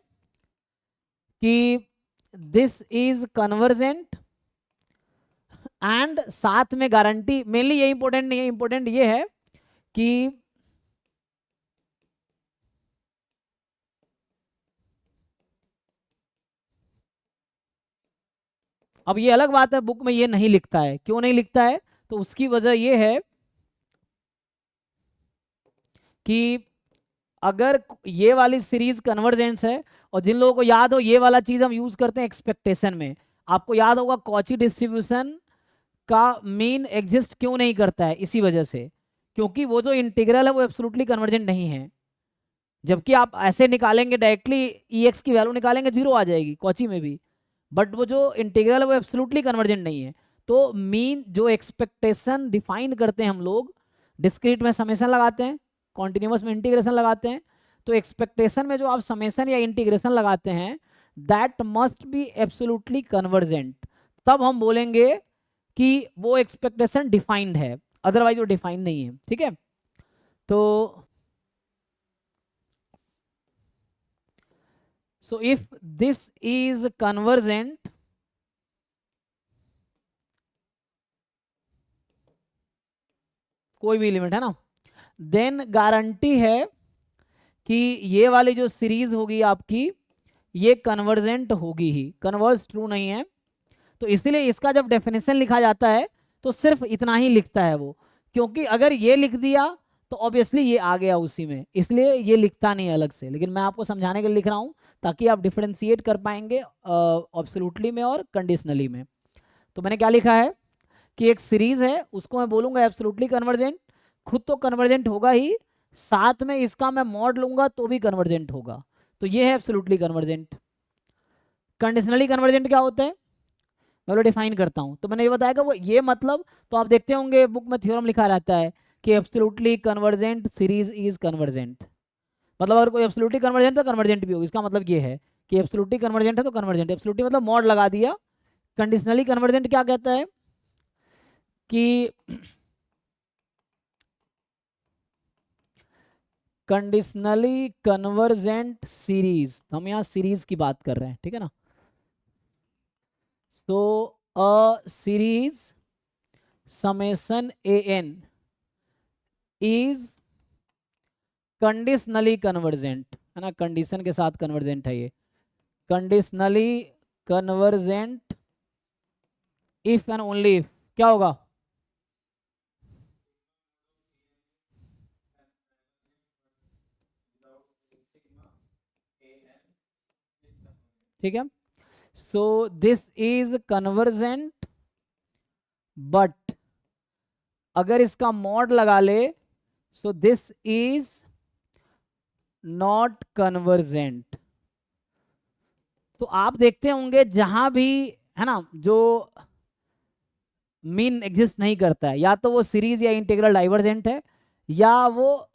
[SPEAKER 1] कि दिस इज कन्वर्जेंट, एंड साथ में गारंटी, मेनली ये इंपॉर्टेंट नहीं है, इंपॉर्टेंट ये है कि अब ये अलग बात है बुक में ये नहीं लिखता है, क्यों नहीं लिखता है, तो उसकी वजह ये है कि अगर ये वाली सीरीज कन्वर्जेंस है, और जिन लोगों को याद हो ये वाला चीज हम यूज करते हैं एक्सपेक्टेशन में, आपको याद होगा कॉची डिस्ट्रीब्यूशन का मीन एग्जिस्ट क्यों नहीं करता है, इसी वजह से, क्योंकि वो जो इंटीग्रल है वो एब्सोल्युटली कन्वर्जेंट नहीं है। जबकि आप ऐसे निकालेंगे डायरेक्टली ई एक्स की वैल्यू निकालेंगे, जीरो आ जाएगी कॉची में भी, बट वो जो इंटीग्रल है वो एब्सोल्युटली कन्वर्जेंट नहीं है। तो मीन जो एक्सपेक्टेशन डिफाइन करते हैं हम लोग, डिस्क्रीट में समेशन लगाते हैं, कॉन्टिन्यूस में इंटीग्रेशन लगाते हैं, तो एक्सपेक्टेशन में जो आप समेशन या इंटीग्रेशन लगाते हैं that must be absolutely convergent, तब हम बोलेंगे कि वो एक्सपेक्टेशन डिफाइंड है, अदरवाइज वो डिफाइंड नहीं है, ठीक है। तो so if this is convergent, कोई भी एलिमेंट है ना, देन गारंटी है कि ये वाली जो सीरीज होगी आपकी ये कन्वर्जेंट होगी ही, कन्वर्ज ट्रू नहीं है। तो इसीलिए इसका जब डेफिनेशन लिखा जाता है तो सिर्फ इतना ही लिखता है वो, क्योंकि अगर ये लिख दिया तो ऑब्वियसली ये आ गया उसी में, इसलिए ये लिखता नहीं अलग से। लेकिन मैं आपको समझाने के लिए लिख रहा हूँ ताकि आप डिफरेंशिएट कर पाएंगे एब्सोल्युटली में और कंडीशनली में। तो मैंने क्या लिखा है कि एक सीरीज है उसको मैं बोलूंगा एब्सोल्युटली कन्वर्जेंट, खुद तो कन्वर्जेंट होगा ही, साथ में इसका मैं मॉड लूंगा तो भी कन्वर्जेंट होगा, तो ये है एब्सोल्युटली कन्वर्जेंट। कंडीशनली कन्वर्जेंट क्या होता है मैं डिफाइन करता हूं, तो मैंने ये बताया कि वो ये मतलब, तो आप देखते होंगे बुक में थ्योरम लिखा रहता है कि absolutely convergent series is convergent, मतलब अगर कोई एब्सोल्युटली कन्वर्जेंट तो कन्वर्जेंट भी होगी, इसका मतलब ये है कि एब्सोल्युटली कन्वर्जेंट है तो कन्वर्जेंट, एब्सोल्युटली मतलब मॉड लगा दिया। कंडीशनली कन्वर्जेंट क्या कहता है कि कंडीशनली कन्वर्जेंट सीरीज, हम यहाँ सीरीज की बात कर रहे हैं, ठीक है ना। So a series summation an is conditionally convergent, है ना, कंडीशन के साथ कन्वर्जेंट है ये, conditionally convergent if and only if क्या होगा, ठीक है। So this is convergent but अगर इसका मॉड लगा ले so this is not convergent. तो आप देखते होंगे जहां भी, है ना, जो मीन एग्जिस्ट नहीं करता है, या तो वो सीरीज या इंटीग्रल डाइवर्जेंट है, या वो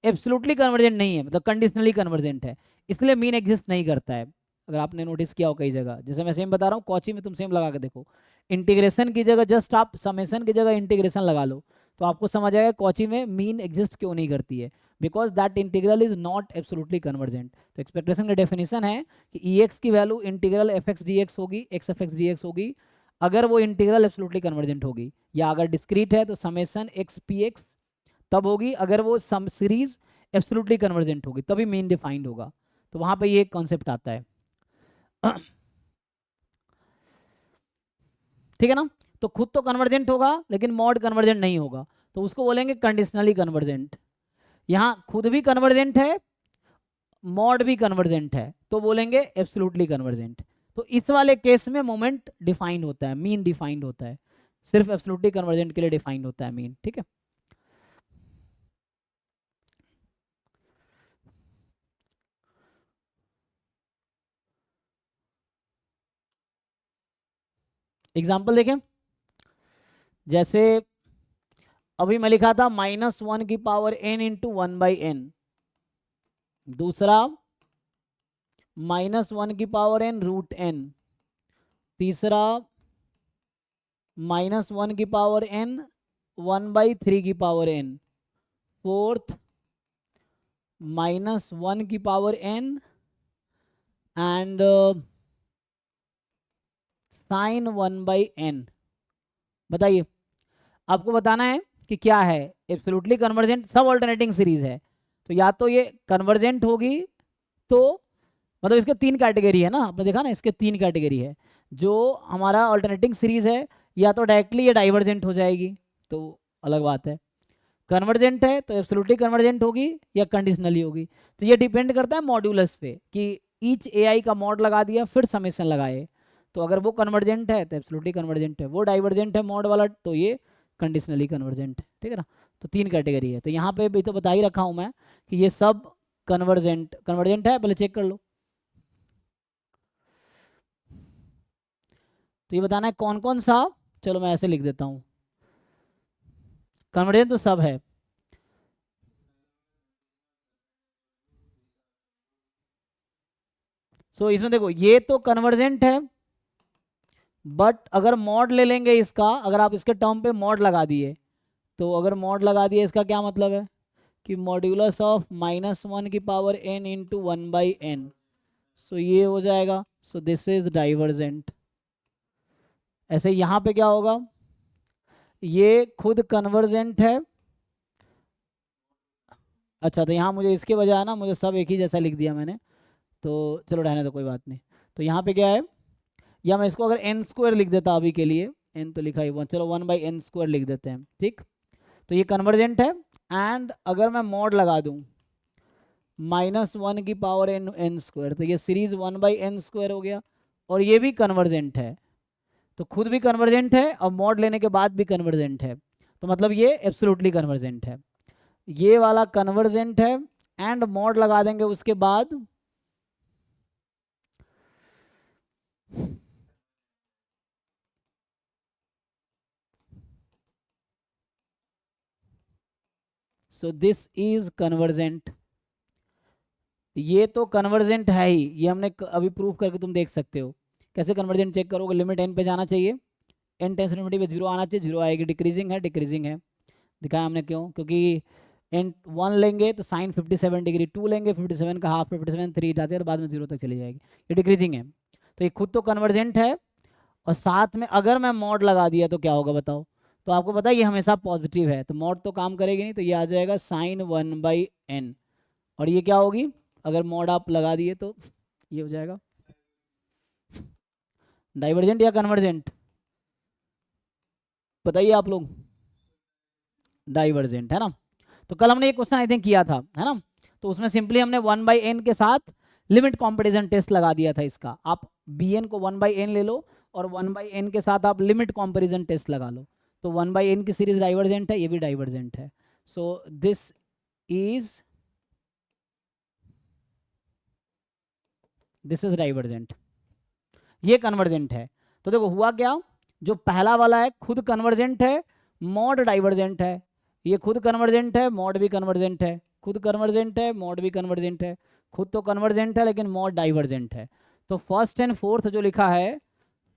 [SPEAKER 1] एब्सोल्युटली कन्वर्जेंट नहीं है, मतलब कंडीशनली कन्वर्जेंट है, इसलिए मीन एग्जिस्ट नहीं करता है। अगर आपने नोटिस किया हो कई जगह, जैसे मैं सेम बता रहा हूँ, कॉची में तुम सेम लगा के देखो, इंटीग्रेशन की जगह जस्ट आप समेशन की जगह इंटीग्रेशन लगा लो तो आपको समझ आएगा कॉची में मीन एग्जिस्ट क्यों नहीं करती है, because that integral is not absolutely convergent. तो एक्सपेक्टेशन का डेफिनेशन है कि ई एक्स की value integral F X D X होगी, X F X D X होगी, अगर वो इंटीग्रल एब्सोल्युटली कन्वर्जेंट होगी, या अगर डिस्क्रीट है तो समेशन एक्स पी एक्स तब होगी, अगर वो सम सीरीज एब्सोल्युटली कन्वर्जेंट होगी तभी मीन डिफाइंड होगा। तो वहां पे ये कॉन्सेप्ट आता है ठीक है ना। तो खुद तो कन्वर्जेंट होगा लेकिन मॉड कन्वर्जेंट नहीं होगा, तो उसको बोलेंगे कंडीशनली कन्वर्जेंट। यहाँ खुद भी कन्वर्जेंट है, मॉड भी कन्वर्जेंट है, तो बोलेंगे एब्सोल्युटली कन्वर्जेंट। तो इस वाले केस में मोमेंट डिफाइंड होता है, मीन डिफाइंड होता है, सिर्फ एब्सोल्युटली कन्वर्जेंट के लिए डिफाइंड होता है मीन, ठीक है। एग्जाम्पल देखें, जैसे अभी मैं लिखा था -1 की पावर n इंटू 1/n, दूसरा -1 की पावर n रूट n, तीसरा -1 की पावर n 1/3 की पावर n, फोर्थ -1 की power n and sign 1/n। बताइए, आपको बताना है कि क्या है एब्सोल्युटली कन्वर्जेंट, सब ऑल्टरनेटिंग सीरीज है, तो या तो ये कन्वर्जेंट होगी, तो मतलब इसके तीन कैटेगरी है ना, आपने देखा ना इसके तीन कैटेगरी है, जो हमारा ऑल्टरनेटिंग सीरीज है या तो डायरेक्टली ये डाइवर्जेंट हो जाएगी तो अलग बात है, कन्वर्जेंट है तो एब्सोल्युटली कन्वर्जेंट होगी या कंडीशनली होगी। तो ये डिपेंड करता है मॉड्यूलस पे कि ईच एआई का मॉड लगा दिया फिर समेशन लगाए, तो अगर वो कन्वर्जेंट है तो एब्सोल्युटली कन्वर्जेंट है, वो डाइवर्जेंट है मॉड वाला तो ये कंडीशनली कन्वर्जेंट, ठीक है ना। तो तीन कैटेगरी है, तो यहाँ पे भी तो बता ही रखा हूँ मैं कि ये सब कन्वर्जेंट है, पहले चेक कर लो। तो ये बताना है कौन कौन सा, चलो मैं ऐसे लिख देता हूँ, कन्वर्जेंट तो सब है। सो इसमें देखो ये तो कन्वर्जेंट है, बट अगर मॉड ले लेंगे इसका, अगर आप इसके टर्म पे मॉड लगा दिए, तो अगर मॉड लगा दिए इसका क्या मतलब है कि मॉड्यूलस ऑफ -1 की पावर n इंटू 1/n, सो ये हो जाएगा, सो दिस इज डाइवर्जेंट। ऐसे यहाँ पे क्या होगा, ये खुद कन्वर्जेंट है। अच्छा, तो यहाँ मुझे इसके बजाय ना, मुझे सब एक ही जैसा लिख दिया मैंने, तो चलो रहने दो, कोई बात नहीं। तो यहाँ पे क्या है, या मैं इसको अगर एन स्क्वायर लिख देता अभी के लिए, एन तो लिखा ही वन, चलो 1/n² लिख देते हैं, ठीक। तो ये कन्वर्जेंट है। एंड अगर मैं मॉड लगा दूँ -1n² तो ये सीरीज 1/n² हो गया, और ये भी कन्वर्जेंट है। तो खुद भी कन्वर्जेंट है और मॉड लेने के बाद भी कन्वर्जेंट है, तो मतलब ये एब्सोल्युटली कन्वर्जेंट है। ये वाला कन्वर्जेंट है, एंड मॉड लगा देंगे उसके बाद सो दिस इज कन्वर्जेंट। ये तो कन्वर्जेंट है ही, ये हमने अभी प्रूफ करके तुम देख सकते हो। कैसे कन्वर्जेंट चेक करोगे, लिमिट एन पे जाना चाहिए, एन टेंस इनफिनिटी पे 0 आना चाहिए, 0 आएगी, डिक्रीजिंग है, डिक्रीजिंग है। दिखाया हमने क्यों, क्योंकि एन 1 लेंगे तो साइन 57 डिग्री, 2 लेंगे 57 का हाफ 57, 3 जाते हैं, बाद में 0 तक चली जाएगी, ये डिक्रीजिंग है। तो ये खुद तो कन्वर्जेंट है, और साथ में अगर मैं मॉड लगा दिया तो क्या होगा बताओ। तो आपको पता है ये हमेशा पॉजिटिव है, तो मॉड तो काम करेगी नहीं, तो ये आ जाएगा साइन 1/n। और ये क्या होगी, अगर मॉड आप लगा दिए तो ये हो जाएगा डाइवर्जेंट या कन्वर्जेंट, बताइए आप लोग। डाइवर्जेंट है ना। तो कल हमने ये क्वेश्चन आई थिंक किया था, है ना। तो उसमें सिंपली हमने 1/n के साथ लिमिट कंपैरिजन टेस्ट लगा दिया था इसका। आप bn को 1/n ले लो, और 1/n के साथ आप लिमिट कंपैरिजन टेस्ट लगा लो, तो 1/n की सीरीज डाइवर्जेंट है, ये भी डाइवर्जेंट है। सो दिस इज डाइवर्जेंट, ये कन्वर्जेंट है। तो देखो हुआ क्या, जो पहला वाला है खुद कन्वर्जेंट है, मॉड डाइवर्जेंट है। ये खुद कन्वर्जेंट है, मॉड भी कन्वर्जेंट है, खुद कन्वर्जेंट है, मॉड भी कन्वर्जेंट है, खुद तो कन्वर्जेंट है लेकिन मॉड डाइवर्जेंट है। तो फर्स्ट एंड फोर्थ जो लिखा है,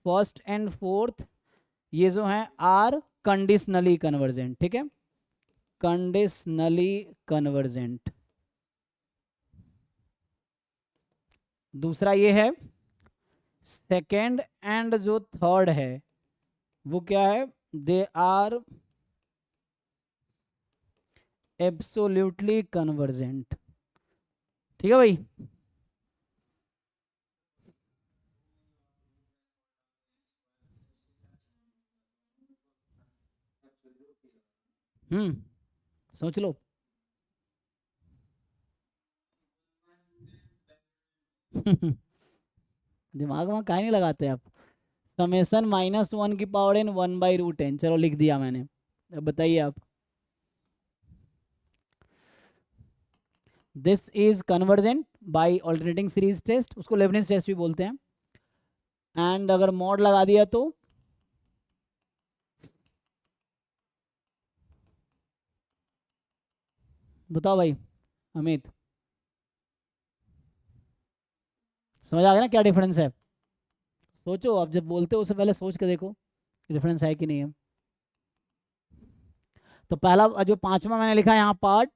[SPEAKER 1] फर्स्ट एंड फोर्थ ये जो है आर कंडीशनली कन्वर्जेंट, ठीक है, कंडीशनली कन्वर्जेंट। दूसरा ये है सेकेंड एंड जो थर्ड है वो क्या है, दे आर एब्सोल्युटली कन्वर्जेंट, ठीक है भाई। सोच लो। दिमाग में काहे नहीं लगाते आप। समेसन -1 की पावर n 1/√n, चलो लिख दिया मैंने, अब बताइए आप। This is convergent by alternating series test, उसको लेबनिज टेस्ट भी बोलते हैं। एंड अगर मॉड लगा दिया तो बताओ भाई अमित, समझ आ गया ना क्या डिफरेंस है। सोचो, आप जब बोलते हो उससे पहले सोच के देखो डिफरेंस है कि नहीं है। तो पहला जो पांचवा मैंने लिखा है यहाँ पार्ट,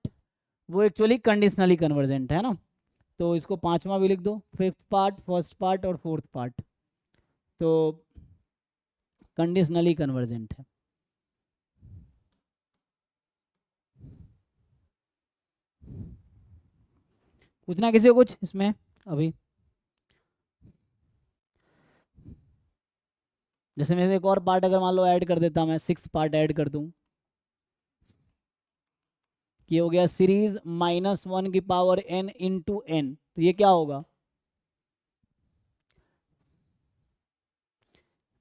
[SPEAKER 1] वो एक्चुअली कंडीशनली कन्वर्जेंट है ना, तो इसको पांचवा भी लिख दो, फिफ्थ पार्ट, फर्स्ट पार्ट और फोर्थ पार्ट, तो कंडीशनली कन्वर्जेंट है। पूछना किसी को कुछ इसमें अभी, जैसे मैं एक और पार्ट अगर मान लो ऐड कर देता, मैं सिक्स पार्ट ऐड कर दूं, ये हो गया सीरीज -1 की पावर n इंटू n, तो ये क्या होगा,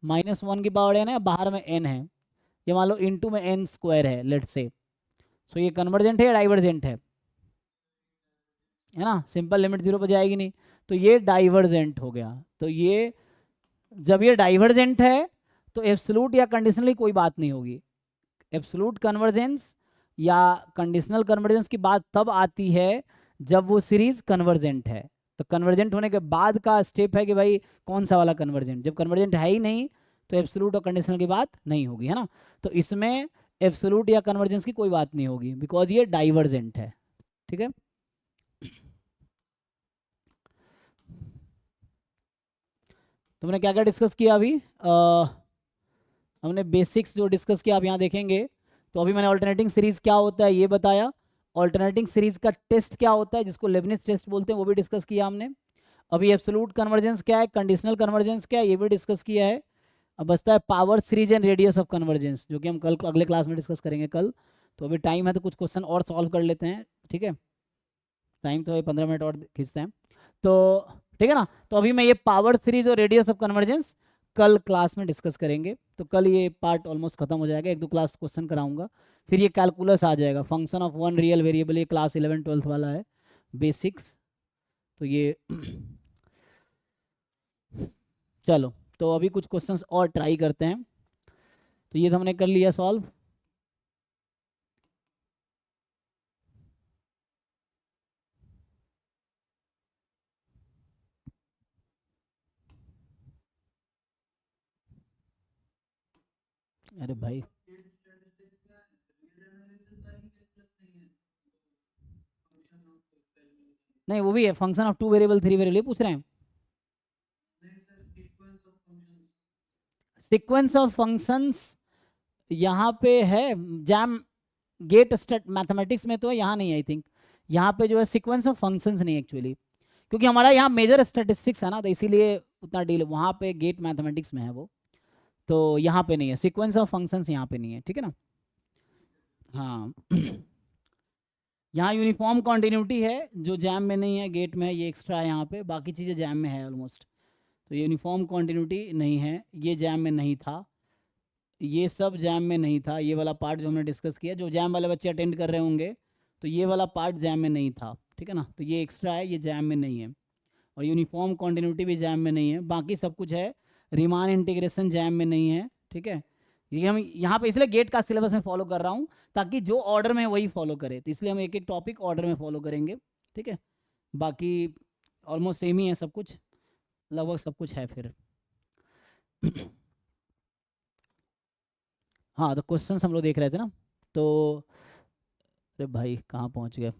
[SPEAKER 1] -1 की पावर n है, बाहर में n है, ये मान लो इंटू में n² है लेट से। सो ये कन्वर्जेंट है या डाइवर्जेंट है ना, सिंपल लिमिट 0 पर जाएगी नहीं, तो ये डाइवर्जेंट हो गया। तो ये जब ये डाइवर्जेंट है तो एब्सोल्यूट या कंडीशनली कोई बात नहीं होगी। एब्सोल्यूट कन्वर्जेंस या कंडीशनल कन्वर्जेंस की बात तब आती है जब वो सीरीज कन्वर्जेंट है। तो कन्वर्जेंट होने के बाद का स्टेप है कि भाई कौन सा वाला कन्वर्जेंट, जब कन्वर्जेंट है ही नहीं तो एब्सोल्यूट और कंडीशनल की बात नहीं होगी, है ना। तो इसमें एब्सोल्यूट या कन्वर्जेंस की कोई बात नहीं होगी, बिकॉज ये डाइवर्जेंट है, ठीक है। तुमने क्या क्या डिस्कस किया अभी? हमने बेसिक्स जो डिस्कस किया आप यहाँ देखेंगे। तो अभी मैंने ऑल्टरनेटिंग सीरीज क्या होता है ये बताया, ऑल्टरनेटिंग सीरीज का टेस्ट क्या होता है जिसको लेबनिज टेस्ट बोलते हैं वो भी डिस्कस किया हमने। अभी एब्सोल्यूट कन्वर्जेंस क्या है, कंडीशनल कन्वर्जेंस क्या है ये भी डिस्कस किया है। अब बचता है power series and radius of convergence जो कि हम कल अगले क्लास में डिस्कस करेंगे कल। तो अभी टाइम है तो कुछ क्वेश्चन और सॉल्व कर लेते हैं, ठीक है? टाइम तो 15 मिनट और खींचते हैं तो, ठीक है ना? तो अभी मैं ये पावर सीरीज और रेडियस ऑफ कन्वर्जेंस कल क्लास में डिस्कस करेंगे। तो कल ये पार्ट ऑलमोस्ट खत्म हो जाएगा, एक दो क्लास क्वेश्चन कराऊंगा, फिर ये कैलकुलस आ जाएगा, function of one real variable, ये क्लास 11 12 वाला है बेसिक्स। तो ये चलो, तो अभी कुछ क्वेश्चंस और ट्राई करते हैं। तो ये तो हमने कर लिया सॉल्व। अरे भाई, नहीं वो भी है, function of two variable three variable पूछ रहे हैं। सीक्वेंस ऑफ फंक्शंस यहाँ पे है, जैम गेट स्टेट मैथमेटिक्स में तो है, यहाँ नहीं आई थिंक। यहाँ पे जो है सीक्वेंस ऑफ फंक्शंस नहीं एक्चुअली, क्योंकि हमारा यहाँ मेजर स्टैटिस्टिक्स है ना, तो इसीलिए उतना डील वहाँ पे गेट मैथमेटिक्स में है वो। तो यहाँ पे नहीं है सीक्वेंस ऑफ फंक्शंस, यहाँ पे नहीं है, ठीक है ना? हाँ यहाँ यूनिफॉर्म कॉन्टिन्यूटी है जो जैम में नहीं है, गेट में है, ये एक्स्ट्रा है यहाँ पे, बाकी चीज़ें जैम में है ऑलमोस्ट। तो यूनिफॉर्म कॉन्टिन्यूटी नहीं है, ये जैम में नहीं था, ये सब जैम में नहीं था, ये वाला पार्ट जो हमने डिस्कस किया, जो जैम वाले बच्चे अटेंड कर रहे होंगे तो ये वाला पार्ट जैम में नहीं था, ठीक है ना? तो ये एक्स्ट्रा है, ये जैम में नहीं है। और यूनिफॉर्म कॉन्टिन्यूटी भी जैम में नहीं है, बाकी सब कुछ है। रिमान इंटीग्रेशन जैम में नहीं है, ठीक है? ये हम यहाँ पे इसलिए गेट का सिलेबस में फॉलो कर रहा हूँ ताकि जो ऑर्डर में है वही फॉलो करे, तो इसलिए हम एक एक टॉपिक ऑर्डर में फॉलो करेंगे, ठीक है? बाकी ऑलमोस्ट सेम ही है सब कुछ, लगभग सब कुछ है फिर। हाँ तो क्वेश्चंस हम लोग देख रहे थे ना, तो अरे भाई कहाँ पहुँच गए?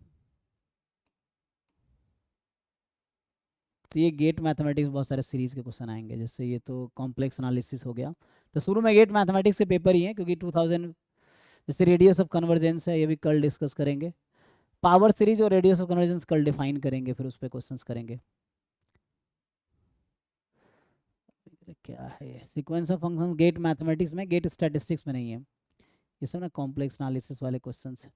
[SPEAKER 1] तो ये गेट मैथमेटिक्स बहुत सारे सीरीज के क्वेश्चन आएंगे, जैसे ये तो कॉम्प्लेक्स एनालिसिस हो गया। तो शुरू में गेट मैथमेटिक्स के पेपर ही हैं, क्योंकि 2000, जैसे रेडियस ऑफ कन्वर्जेंस है ये भी कल डिस्कस करेंगे। पावर सीरीज और रेडियस ऑफ कन्वर्जेंस कल डिफाइन करेंगे, फिर उस पर क्वेश्चंस करेंगे। क्या है sequence of functions GATE mathematics में, गेट स्टैटिस्टिक्स में नहीं है, ये सब ना कॉम्प्लेक्स एनालिसिस वाले क्वेश्चंस हैं।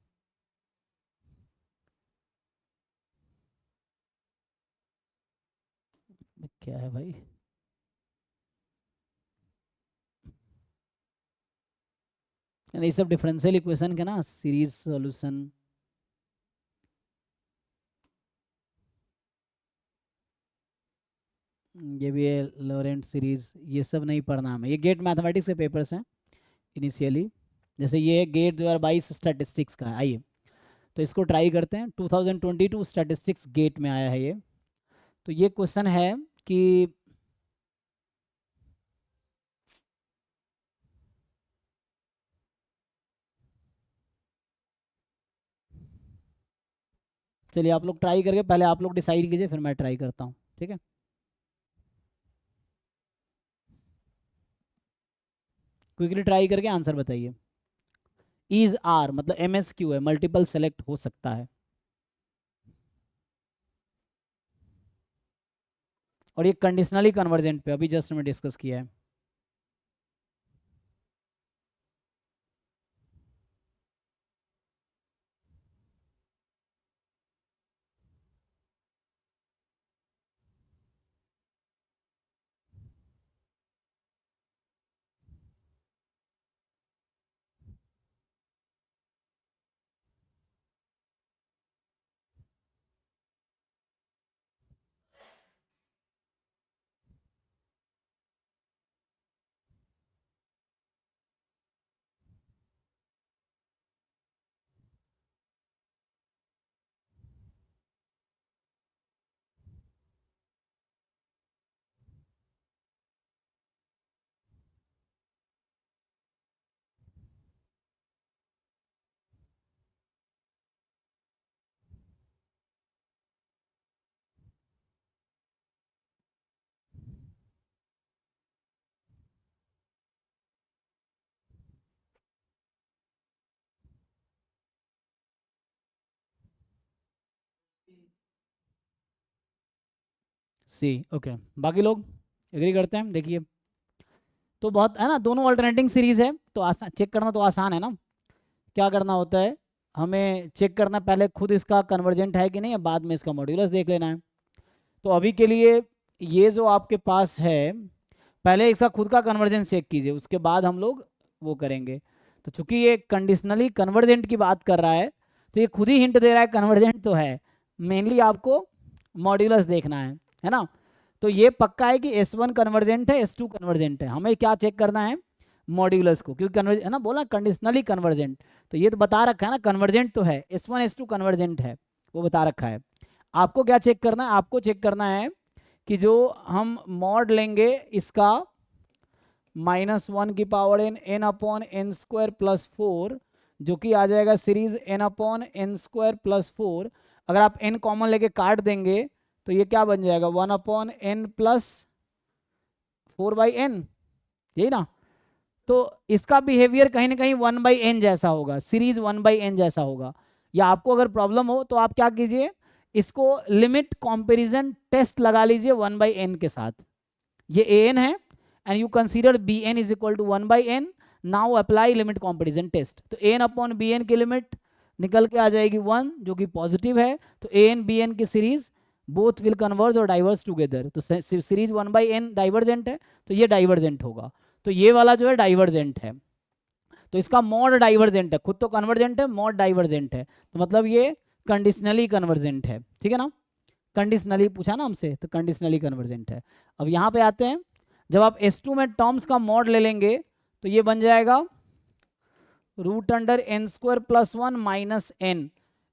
[SPEAKER 1] क्या है भाई? यानी ये सब डिफरेंशियल इक्वेशन के ना सीरीज सॉल्यूशन। ये भी है लॉरेंट सीरीज, ये सब नहीं पढ़ना हमें, ये गेट मैथमेटिक्स के पेपर्स हैं इनिशियली। जैसे ये गेट 2022 स्टैटिस्टिक्स का है, आइए तो इसको ट्राई करते हैं। 2022 स्टैटिस्टिक्स गेट में आया है ये। तो ये क्वेश्चन है कि, चलिए आप लोग ट्राई करके, पहले आप लोग डिसाइड कीजिए फिर मैं ट्राई करता हूँ, ठीक है? क्विकली ट्राई करके आंसर बताइए। इज आर मतलब एम एस क्यू है, मल्टीपल सेलेक्ट हो सकता है, और ये कंडीशनली कन्वर्जेंट पे अभी जस्ट में डिस्कस किया है।
[SPEAKER 2] सी। ओके, बाकी लोग एग्री करते हैं? देखिए तो बहुत है ना, दोनों अल्टरनेटिंग सीरीज है तो आसान, चेक करना तो आसान है ना। क्या करना होता है, हमें चेक करना पहले खुद इसका कन्वर्जेंट है कि नहीं, बाद में इसका मॉड्यूलस देख लेना है। तो अभी के लिए ये जो आपके पास है, पहले इसका खुद का कन्वर्जेंस चेक कीजिए, उसके बाद हम लोग वो करेंगे। तो चूंकि ये कंडीशनली कन्वर्जेंट की बात कर रहा है, तो ये खुद ही हिंट दे रहा है कन्वर्जेंट तो है, मेनली आपको मॉड्यूलस देखना है ना। तो ये पक्का है कि S1 कन्वर्जेंट है, S2 कन्वर्जेंट है, हमें क्या चेक करना है, मॉड्यूलस को, क्योंकि कन्वर्ज है ना, बोला कंडीशनली कन्वर्जेंट, तो ये तो बता रखा है ना, कन्वर्जेंट तो है, S1 S2 कन्वर्जेंट है, वो बता रखा है। आपको क्या चेक करना है, आपको चेक करना है कि जो हम मॉड लेंगे इसका -1 की power n upon n square plus 4, जो कि आ जाएगा series n upon n square plus 4। अगर आप n कॉमन लेके काट देंगे तो ये क्या बन जाएगा, 1 अपॉन n प्लस 4/n, यही ना। तो इसका बिहेवियर कहीं ना कहीं 1/n जैसा होगा, सीरीज 1/n जैसा होगा। या आपको अगर प्रॉब्लम हो तो आप क्या कीजिए, इसको लिमिट कंपैरिजन टेस्ट लगा लीजिए 1/n के साथ। ये an है and you consider bn is equal to 1/n, now apply limit comparison test. तो an अपॉन bn की लिमिट निकल के आ जाएगी 1, जो कि पॉजिटिव है। तो an bn की सीरीज बोथ विल कन्वर्ज और डाइवर्स टुगेदर, तो सीरीज 1/n डाइवर्जेंट है, तो ये डाइवर्जेंट होगा। तो ये वाला जो है डाइवर्जेंट है, तो इसका मॉड डाइवर्जेंट है, खुद तो कन्वर्जेंट है, मॉड डाइवर्जेंट है, तो मतलब ये कंडीशनली कन्वर्जेंट है, ठीक है ना। कंडीशनली पूछा ना हमसे, तो कंडीशनली कन्वर्जेंट है। अब यहाँ पे आते हैं, जब आप S2 में टर्म्स का मॉड ले लेंगे तो ये बन जाएगा √n² + 1 - n।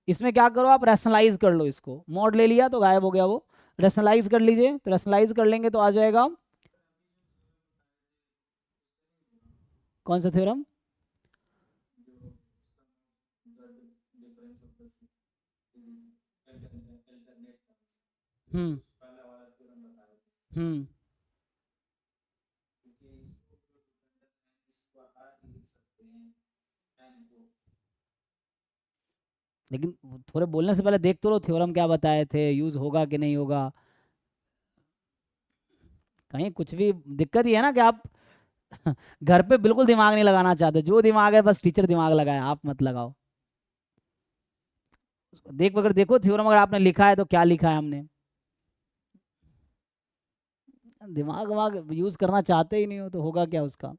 [SPEAKER 2] इसमें क्या करो, आप रैशनलाइज कर लो, इसको मॉड ले लिया तो गायब हो गया वो, रैशनलाइज कर लीजिए। तो रैशनलाइज कर लेंगे तो आ जाएगा कौन सा थ्योरम, हम्म हम्म लेकिन थोड़े बोलने से पहले देख तो लो थ्योरम क्या बताए थे, यूज होगा कि नहीं होगा। कहीं कुछ भी दिक्कत ही है ना कि आप घर पे बिल्कुल दिमाग नहीं लगाना चाहते, जो दिमाग है बस टीचर दिमाग लगाए, आप मत लगाओ। देख अगर देखो थ्योरम अगर आपने लिखा है तो क्या लिखा है हमने, दिमाग वमाग यूज करना चाहते ही नहीं हो तो होगा क्या उसका।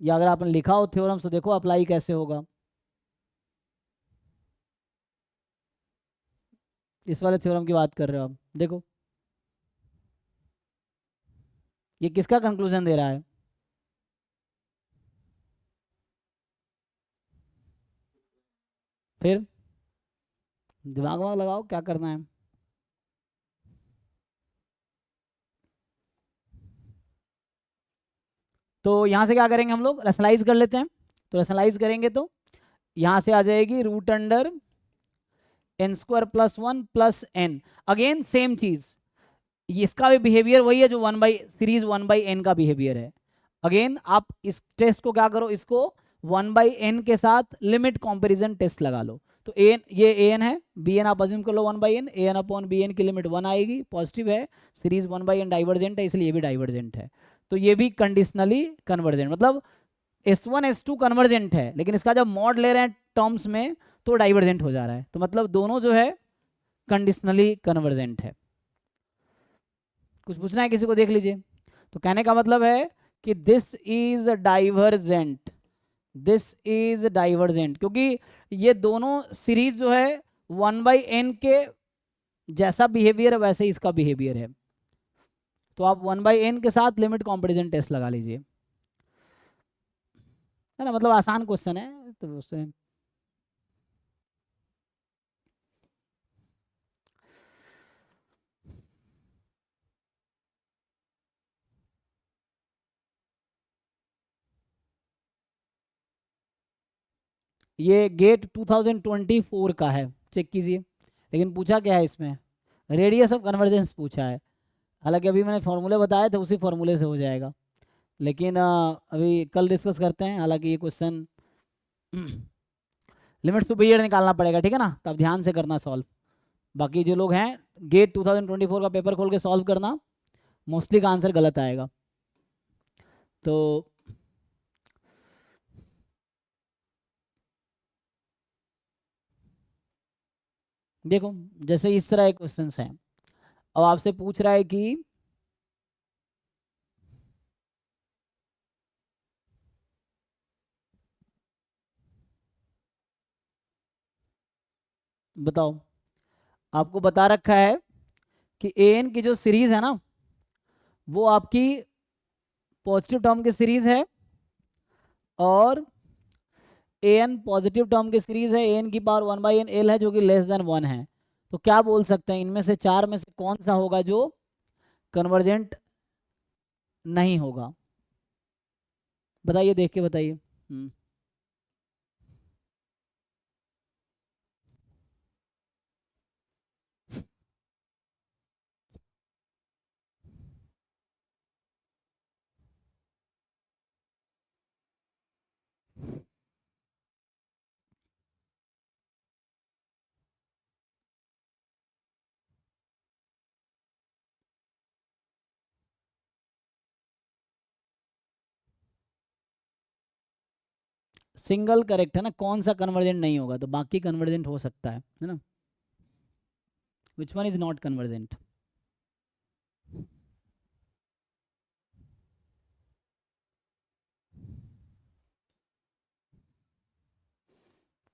[SPEAKER 2] या अगर आपने लिखा हो थ्योरम तो देखो अप्लाई कैसे होगा। इस वाले थ्योरम की बात कर रहे हो आप, देखो ये किसका कंक्लूजन दे रहा है, फिर दिमाग वमाग लगाओ क्या करना है। तो यहाँ से क्या करेंगे हम लोग, रैशनलाइज कर लेते हैं। तो रैशनलाइज करेंगे तो यहाँ से आ जाएगी √n² + 1 + n। अगेन सेम चीज, इसका भी बिहेवियर वही है जो सीरीज 1/n का बिहेवियर है। अगेन आप इस टेस्ट को क्या करो, इसको 1/n के साथ लिमिट कंपैरिजन टेस्ट लगा लो। तो an, ये an है, bn आप अज्यूम कर लो 1/n, an अपॉन bn की लिमिट 1 आएगी, पॉजिटिव है, सीरीज 1/n डाइवर्जेंट है, इसलिए ये भी डाइवर्जेंट है। तो ये भी कंडीशनली कन्वर्जेंट, मतलब S1 S2 कन्वर्जेंट है, लेकिन इसका जब मॉड ले रहे हैं टर्म्स में तो डाइवर्जेंट हो जा रहा है, तो मतलब दोनों जो है कंडीशनली कन्वर्जेंट है। कुछ पूछना है किसी को, देख लीजिए। तो कहने का मतलब है कि this is divergent, this is divergent, क्योंकि ये दोनों सीरीज जो है 1/n के जैसा बिहेवियर है, वैसे ही इसका बिहेवियर है। तो आप 1/n के साथ लिमिट कंपैरिजन टेस्ट लगा लीजिए, है ना, मतलब आसान क्वेश्चन है तो उससे। ये गेट 2024 का है, चेक कीजिए। लेकिन पूछा क्या है इसमें, रेडियस ऑफ कन्वर्जेंस पूछा है। हालांकि अभी मैंने फॉर्मूले बताए थे, उसी फॉर्मूले से हो जाएगा, लेकिन अभी कल डिस्कस करते हैं। हालांकि ये क्वेश्चन लिमिट सुपीरियर निकालना पड़ेगा, ठीक है ना, तब ध्यान से करना सॉल्व। बाकी जो लोग हैं गेट 2024 का पेपर खोल के सॉल्व करना, मोस्टली का आंसर गलत आएगा। तो देखो जैसे इस तरह के क्वेश्चंस हैं, अब आपसे पूछ रहा है कि बताओ, आपको बता रखा है कि एन की जो सीरीज है ना वो आपकी पॉजिटिव टर्म की सीरीज है और एन पॉजिटिव टर्म की सीरीज है, एन की पावर 1/n एल है जो कि लेस देन 1 है। तो क्या बोल सकते हैं इनमें से चार में से कौन सा होगा जो कन्वर्जेंट नहीं होगा? बताइए, देख के बताइए। सिंगल करेक्ट है ना, कौन सा कन्वर्जेंट नहीं होगा? तो बाकी कन्वर्जेंट हो सकता है ना? Which one is not convergent?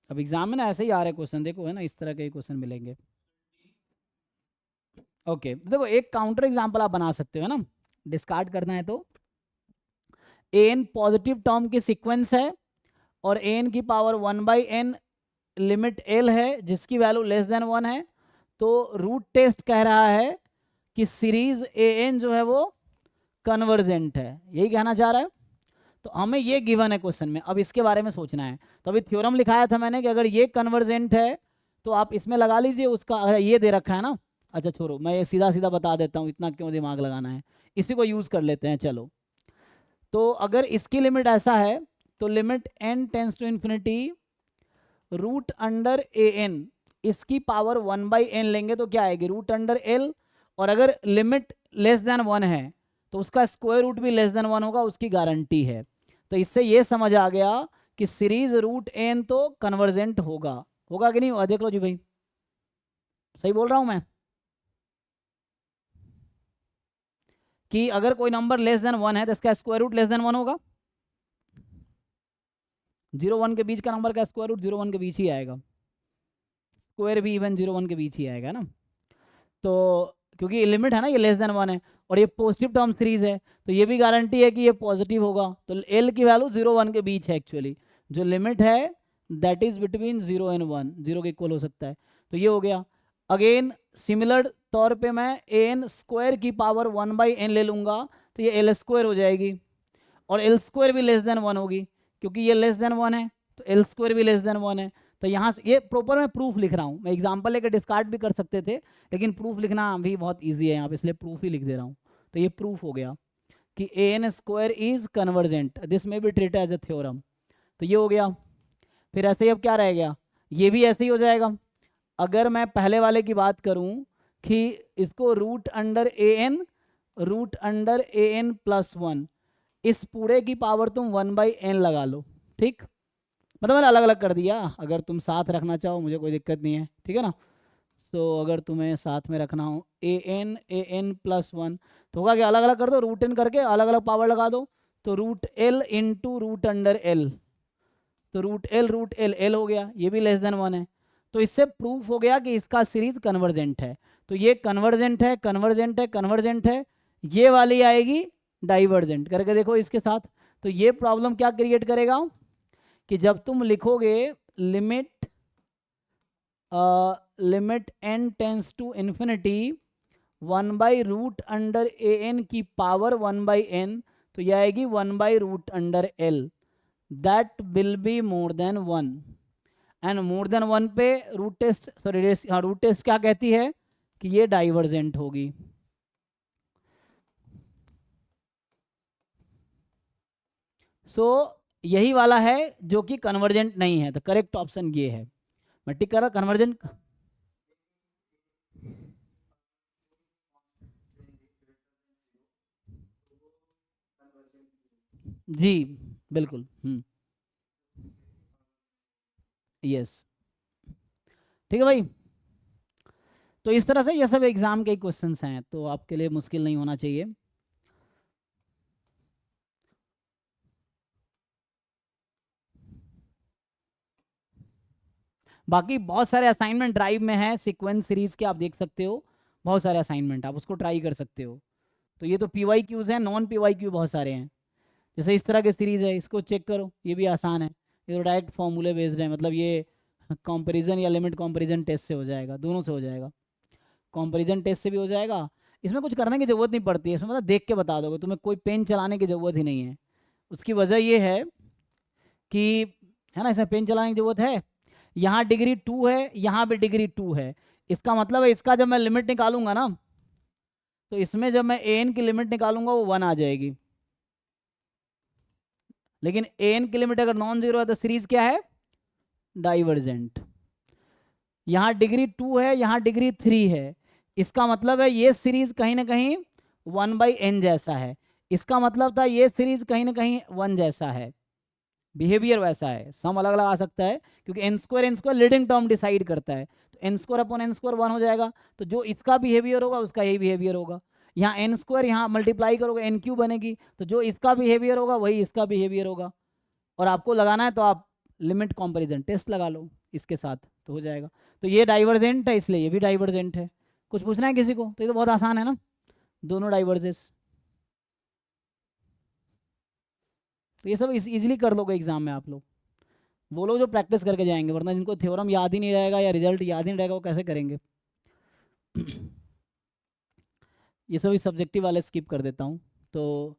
[SPEAKER 2] अब एग्जाम में ना ऐसे ही आ रहे क्वेश्चन, देखो है ना, इस तरह के क्वेश्चन मिलेंगे। ओके देखो, एक काउंटर एग्जांपल आप बना सकते हो ना, डिस्कार्ड करना है तो एन पॉजिटिव टर्म की सीक्वेंस है और एन की पावर 1/n लिमिट एल है जिसकी वैल्यू लेस देन 1 है। तो रूट टेस्ट कह रहा है कि सीरीज ए एन जो है वो कन्वर्जेंट है, यही कहना चाह रहा है। तो हमें ये गिवन है क्वेश्चन में, अब इसके बारे में सोचना है। तो अभी थ्योरम लिखाया था मैंने कि अगर ये कन्वर्जेंट है तो आप इसमें लगा लीजिए उसका, अगर ये दे रखा है ना, अच्छा छोड़ो मैं ये सीधा सीधा बता देता हूँ, इतना क्यों दिमाग लगाना है, इसी को यूज़ कर लेते हैं चलो। तो अगर इसकी लिमिट ऐसा है तो limit n tends to infinity root under A n, इसकी पावर 1/n लेंगे तो क्या आएगी? Root under l. और अगर लिमिट लेस देन 1 है तो उसका स्क्वायर रूट भी लेस देन 1 होगा, उसकी गारंटी है। तो इससे ये समझ आ गया कि सीरीज रूट एन तो कन्वर्जेंट होगा। होगा कि नहीं होगा? देख लो जी भाई, सही बोल रहा हूं मैं कि अगर कोई नंबर लेस देन 1 है तो इसका स्क्वायर रूट लेस देन 1 होगा। 0-1 के बीच का नंबर का स्क्वायर रूट 0-1 के बीच ही आएगा, स्क्वायर भी इवन 0-1 के बीच ही आएगा ना। तो क्योंकि लिमिट है ना, ये लेस देन 1 है और ये पॉजिटिव टर्म सीरीज है तो ये भी गारंटी है कि ये पॉजिटिव होगा। तो एल की वैल्यू 0-1 के बीच है एक्चुअली, जो लिमिट है दैट इज बिटवीन 0 एंड 1, 0 के इक्वल हो सकता है। तो ये हो गया। अगेन सिमिलर तौर पे मैं एन स्क्वायर की पावर 1/n ले लूँगा तो ये एल स्क्वायर हो जाएगी और एल स्क्वायर भी लेस देन 1 होगी, क्योंकि ये लेस देन 1 है तो एल स्क्वायर भी लेस देन 1 है। तो यहाँ से ये प्रॉपर मैं प्रूफ लिख रहा हूँ, मैं एग्जांपल लेकर डिस्कार्ड भी कर सकते थे लेकिन प्रूफ लिखना भी बहुत ईजी है यहाँ पे, इसलिए प्रूफ ही लिख दे रहा हूँ। तो ये प्रूफ हो गया कि A N square is convergent, this may be treated as a theorem. तो ये हो गया। फिर ऐसे ही अब क्या रह गया? ये भी ऐसे ही हो जाएगा। अगर मैं पहले वाले की बात करूं कि इसको रूट अंडर ए एन प्लस 1, इस पूरे की पावर तुम 1/n लगा लो, ठीक? मतलब मैंने अलग अलग कर दिया, अगर तुम साथ रखना चाहो मुझे कोई दिक्कत नहीं है, ठीक है ना। तो अगर तुम्हें साथ में रखना हो ए एन प्लस 1 तो होगा कि अलग अलग कर दो, रूट एन करके अलग अलग पावर लगा दो। तो root l into root under l, तो रूट एल एल हो गया, ये भी लेस देन 1 है। तो इससे प्रूफ हो गया कि इसका सीरीज कन्वर्जेंट है। तो ये कन्वर्जेंट है, कन्वर्जेंट है, कन्वर्जेंट है, ये वाली आएगी डाइवर्जेंट। करके देखो इसके साथ। तो ये प्रॉब्लम क्या क्रिएट करेगा कि जब तुम लिखोगे limit limit n tends to infinity root under A N की पावर 1/n, तो यह आएगी root under L, that will be more than 1। And more than 1 पे रूट टेस्ट, सॉरी हाँ, रूट टेस्ट क्या कहती है कि ये डाइवर्जेंट होगी। सो यही वाला है जो कि कन्वर्जेंट नहीं है। तो करेक्ट ऑप्शन ये है, मैं टिक कर रहा कन्वर्जेंट। जी बिल्कुल। यस, ठीक है भाई। तो इस तरह से ये सब एग्जाम के क्वेश्चंस हैं, तो आपके लिए मुश्किल नहीं होना चाहिए। बाकी बहुत सारे असाइनमेंट ड्राइव में है, सीक्वेंस सीरीज के आप देख सकते हो, बहुत सारे असाइनमेंट आप उसको ट्राई कर सकते हो। तो ये तो पीवाई क्यूज हैं, नॉन पीवाई क्यू बहुत सारे हैं। जैसे इस तरह की सीरीज है, इसको चेक करो, ये भी आसान है, ये तो डायरेक्ट फॉर्मूले बेस्ड है, मतलब ये कंपैरिजन या लिमिट कंपैरिजन टेस्ट से हो जाएगा, दोनों से हो जाएगा, कंपैरिजन टेस्ट से भी हो जाएगा। इसमें कुछ करने की ज़रूरत नहीं पड़ती है, इसमें मतलब देख के बता दोगे, तुम्हें कोई पेन चलाने की ज़रूरत ही नहीं है। उसकी वजह ये है कि, है ना, इसमें पेन चलाने की ज़रूरत है, यहाँ डिग्री 2 है, यहाँ भी डिग्री 2 है, इसका मतलब है इसका जब मैं लिमिट निकालूंगा ना, तो इसमें जब मैं an की लिमिट निकालूंगा वो 1 आ जाएगी, लेकिन an की लिमिट अगर नॉन जीरो है तो सीरीज क्या है, डाइवर्जेंट। यहाँ डिग्री 2 है, यहाँ डिग्री 3 है, इसका मतलब है ये सीरीज कहीं ना कहीं 1/n जैसा है, इसका मतलब था ये सीरीज कहीं ना कहीं 1 जैसा है, बिहेवियर वैसा है, सम अलग अलग आ सकता है, क्योंकि n square leading term decide करता है, तो n square upon n square 1 हो जाएगा, तो जो इसका बिहेवियर होगा उसका यही बिहेवियर होगा। यहाँ एन स्क्वायर यहाँ मल्टीप्लाई करोगे एन क्यू बनेगी, तो जो इसका बिहेवियर होगा वही इसका बिहेवियर होगा। और आपको लगाना है तो आप लिमिट कंपैरिजन टेस्ट लगा लो इसके साथ, तो हो जाएगा। तो ये डाइवर्जेंट है, इसलिए ये भी डाइवर्जेंट है। कुछ पूछना है किसी को? तो ये तो बहुत आसान है ना, दोनों डाइवर्जेस। तो ये सब इजीली कर लोगे एग्जाम में आप लोग, वो लोग जो प्रैक्टिस करके जाएंगे, वरना जिनको थ्योरम याद ही नहीं रहेगा या रिजल्ट याद ही नहीं रहेगा वो कैसे करेंगे। ये सभी सब्जेक्टिव वाले स्किप कर देता हूँ। तो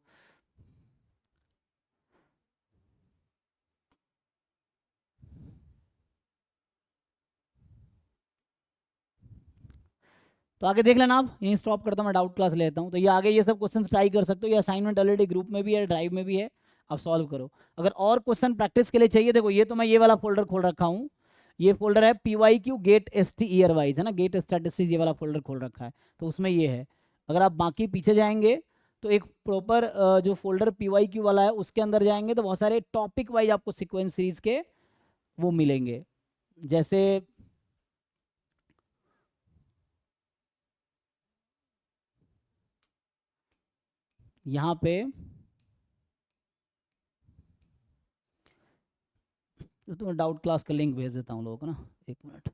[SPEAKER 2] आगे देख लेना, आप यहीं स्टॉप करता हूँ, मैं डाउट क्लास लेता हूँ। तो ये आगे ये सब क्वेश्चंस ट्राई कर सकते हो, ये असाइनमेंट ऑलरेडी ग्रुप में भी है, ड्राइव में भी है, आप सॉल्व करो। अगर और क्वेश्चन प्रैक्टिस के लिए चाहिए, देखो ये तो मैं ये वाला फोल्डर खोल रखा हूँ, ये फोल्डर है PYQ gate ST year wise, है ना, गेट स्टैटिस्टिक्स, ये वाला फोल्डर खोल रखा है, तो उसमें ये है। अगर आप बाकी पीछे जाएंगे तो एक प्रॉपर जो फोल्डर PYQ वाला है उसके अंदर जाएंगे तो बहुत सारे टॉपिक वाइज आपको सिक्वेंस सीरीज के वो मिलेंगे। जैसे यहाँ पे तो मैं डाउट क्लास का लिंक भेज देता हूँ लोगों को ना, 1 मिनट।